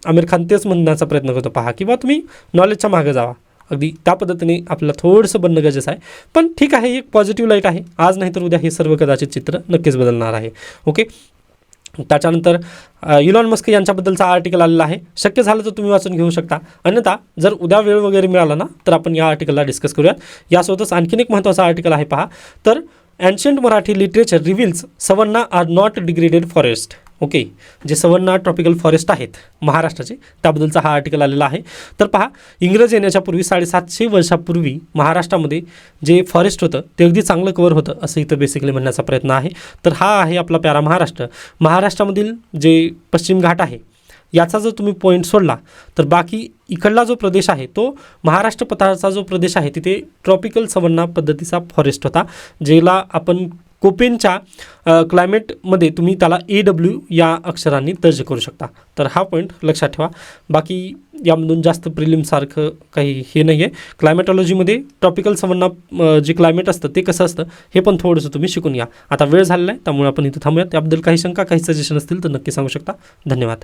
आमिर खान तेच म्हणण्याचा प्रयत्न करतो, पहा किंवा तुम्ही नॉलेजच्या मागं जावा. अगदी त्या पद्धतीने आपल्याला थोडंसं बनणं गरजेचं आहे. पण ठीक आहे, एक पॉझिटिव्ह लाईट आहे. आज नाही तर उद्या हे सर्व कदाचित चित्र नक्कीच बदलणार आहे. ओके, त्याच्यानंतर इलॉन मस्क यांच्याबद्दलचा आर्टिकल आलेला आहे. शक्य झालं तर तुम्ही वाचून घेऊ शकता. अन्यथा जर उद्या वेळ वगैरे मिळाला ना तर आपण या आर्टिकलला डिस्कस करूयात. यासोबतच आणखीन एक महत्त्वाचा आर्टिकल आहे, पहा. तर ancient Marathi literature reveals savanna are not degraded forest. Okay, जे सवन्ना ट्रॉपिकल फॉरेस्ट आहेत महाराष्ट्राचे त्याबद्दलचा हा आर्टिकल आलेला आहे. तर पहा, इंग्रज येण्याच्या पूर्वी 750 वर्षापूर्वी महाराष्ट्रामध्ये जे फॉरेस्ट होतं ते अगदी चांगलं कवर होतं असं इथं बेसिकली म्हणण्याचा प्रयत्न आहे. तर हा आहे आपला प्यारा महाराष्ट्र. महाराष्ट्रामधील जे पश्चिम घाट आहे याचा जर तुम्ही पॉईंट सोडला तर बाकी इकडला जो प्रदेश आहे तो महाराष्ट्र पठाराचा जो प्रदेश आहे तिथे ट्रॉपिकल सवन्ना पद्धतीचा फॉरेस्ट होता, ज्याला आपण कोपेनच्या क्लायमेटमध्ये तुम्ही त्याला AW या अक्षरांनी दर्ज करू शकता. तर हा पॉईंट लक्षात ठेवा. बाकी यामधून जास्त प्रिलिमसारखं काही हे नाही आहे. क्लायमेटॉलॉजीमध्ये ट्रॉपिकल सवन्ना जे क्लायमेट असतं ते कसं असतं हे पण थोडंसं तुम्ही शिकून घ्या. आता वेळ झालेला आहे त्यामुळे आपण इथं थांबूयात. त्याबद्दल काही शंका काही सजेशन असतील तर नक्की सांगू शकता. धन्यवाद.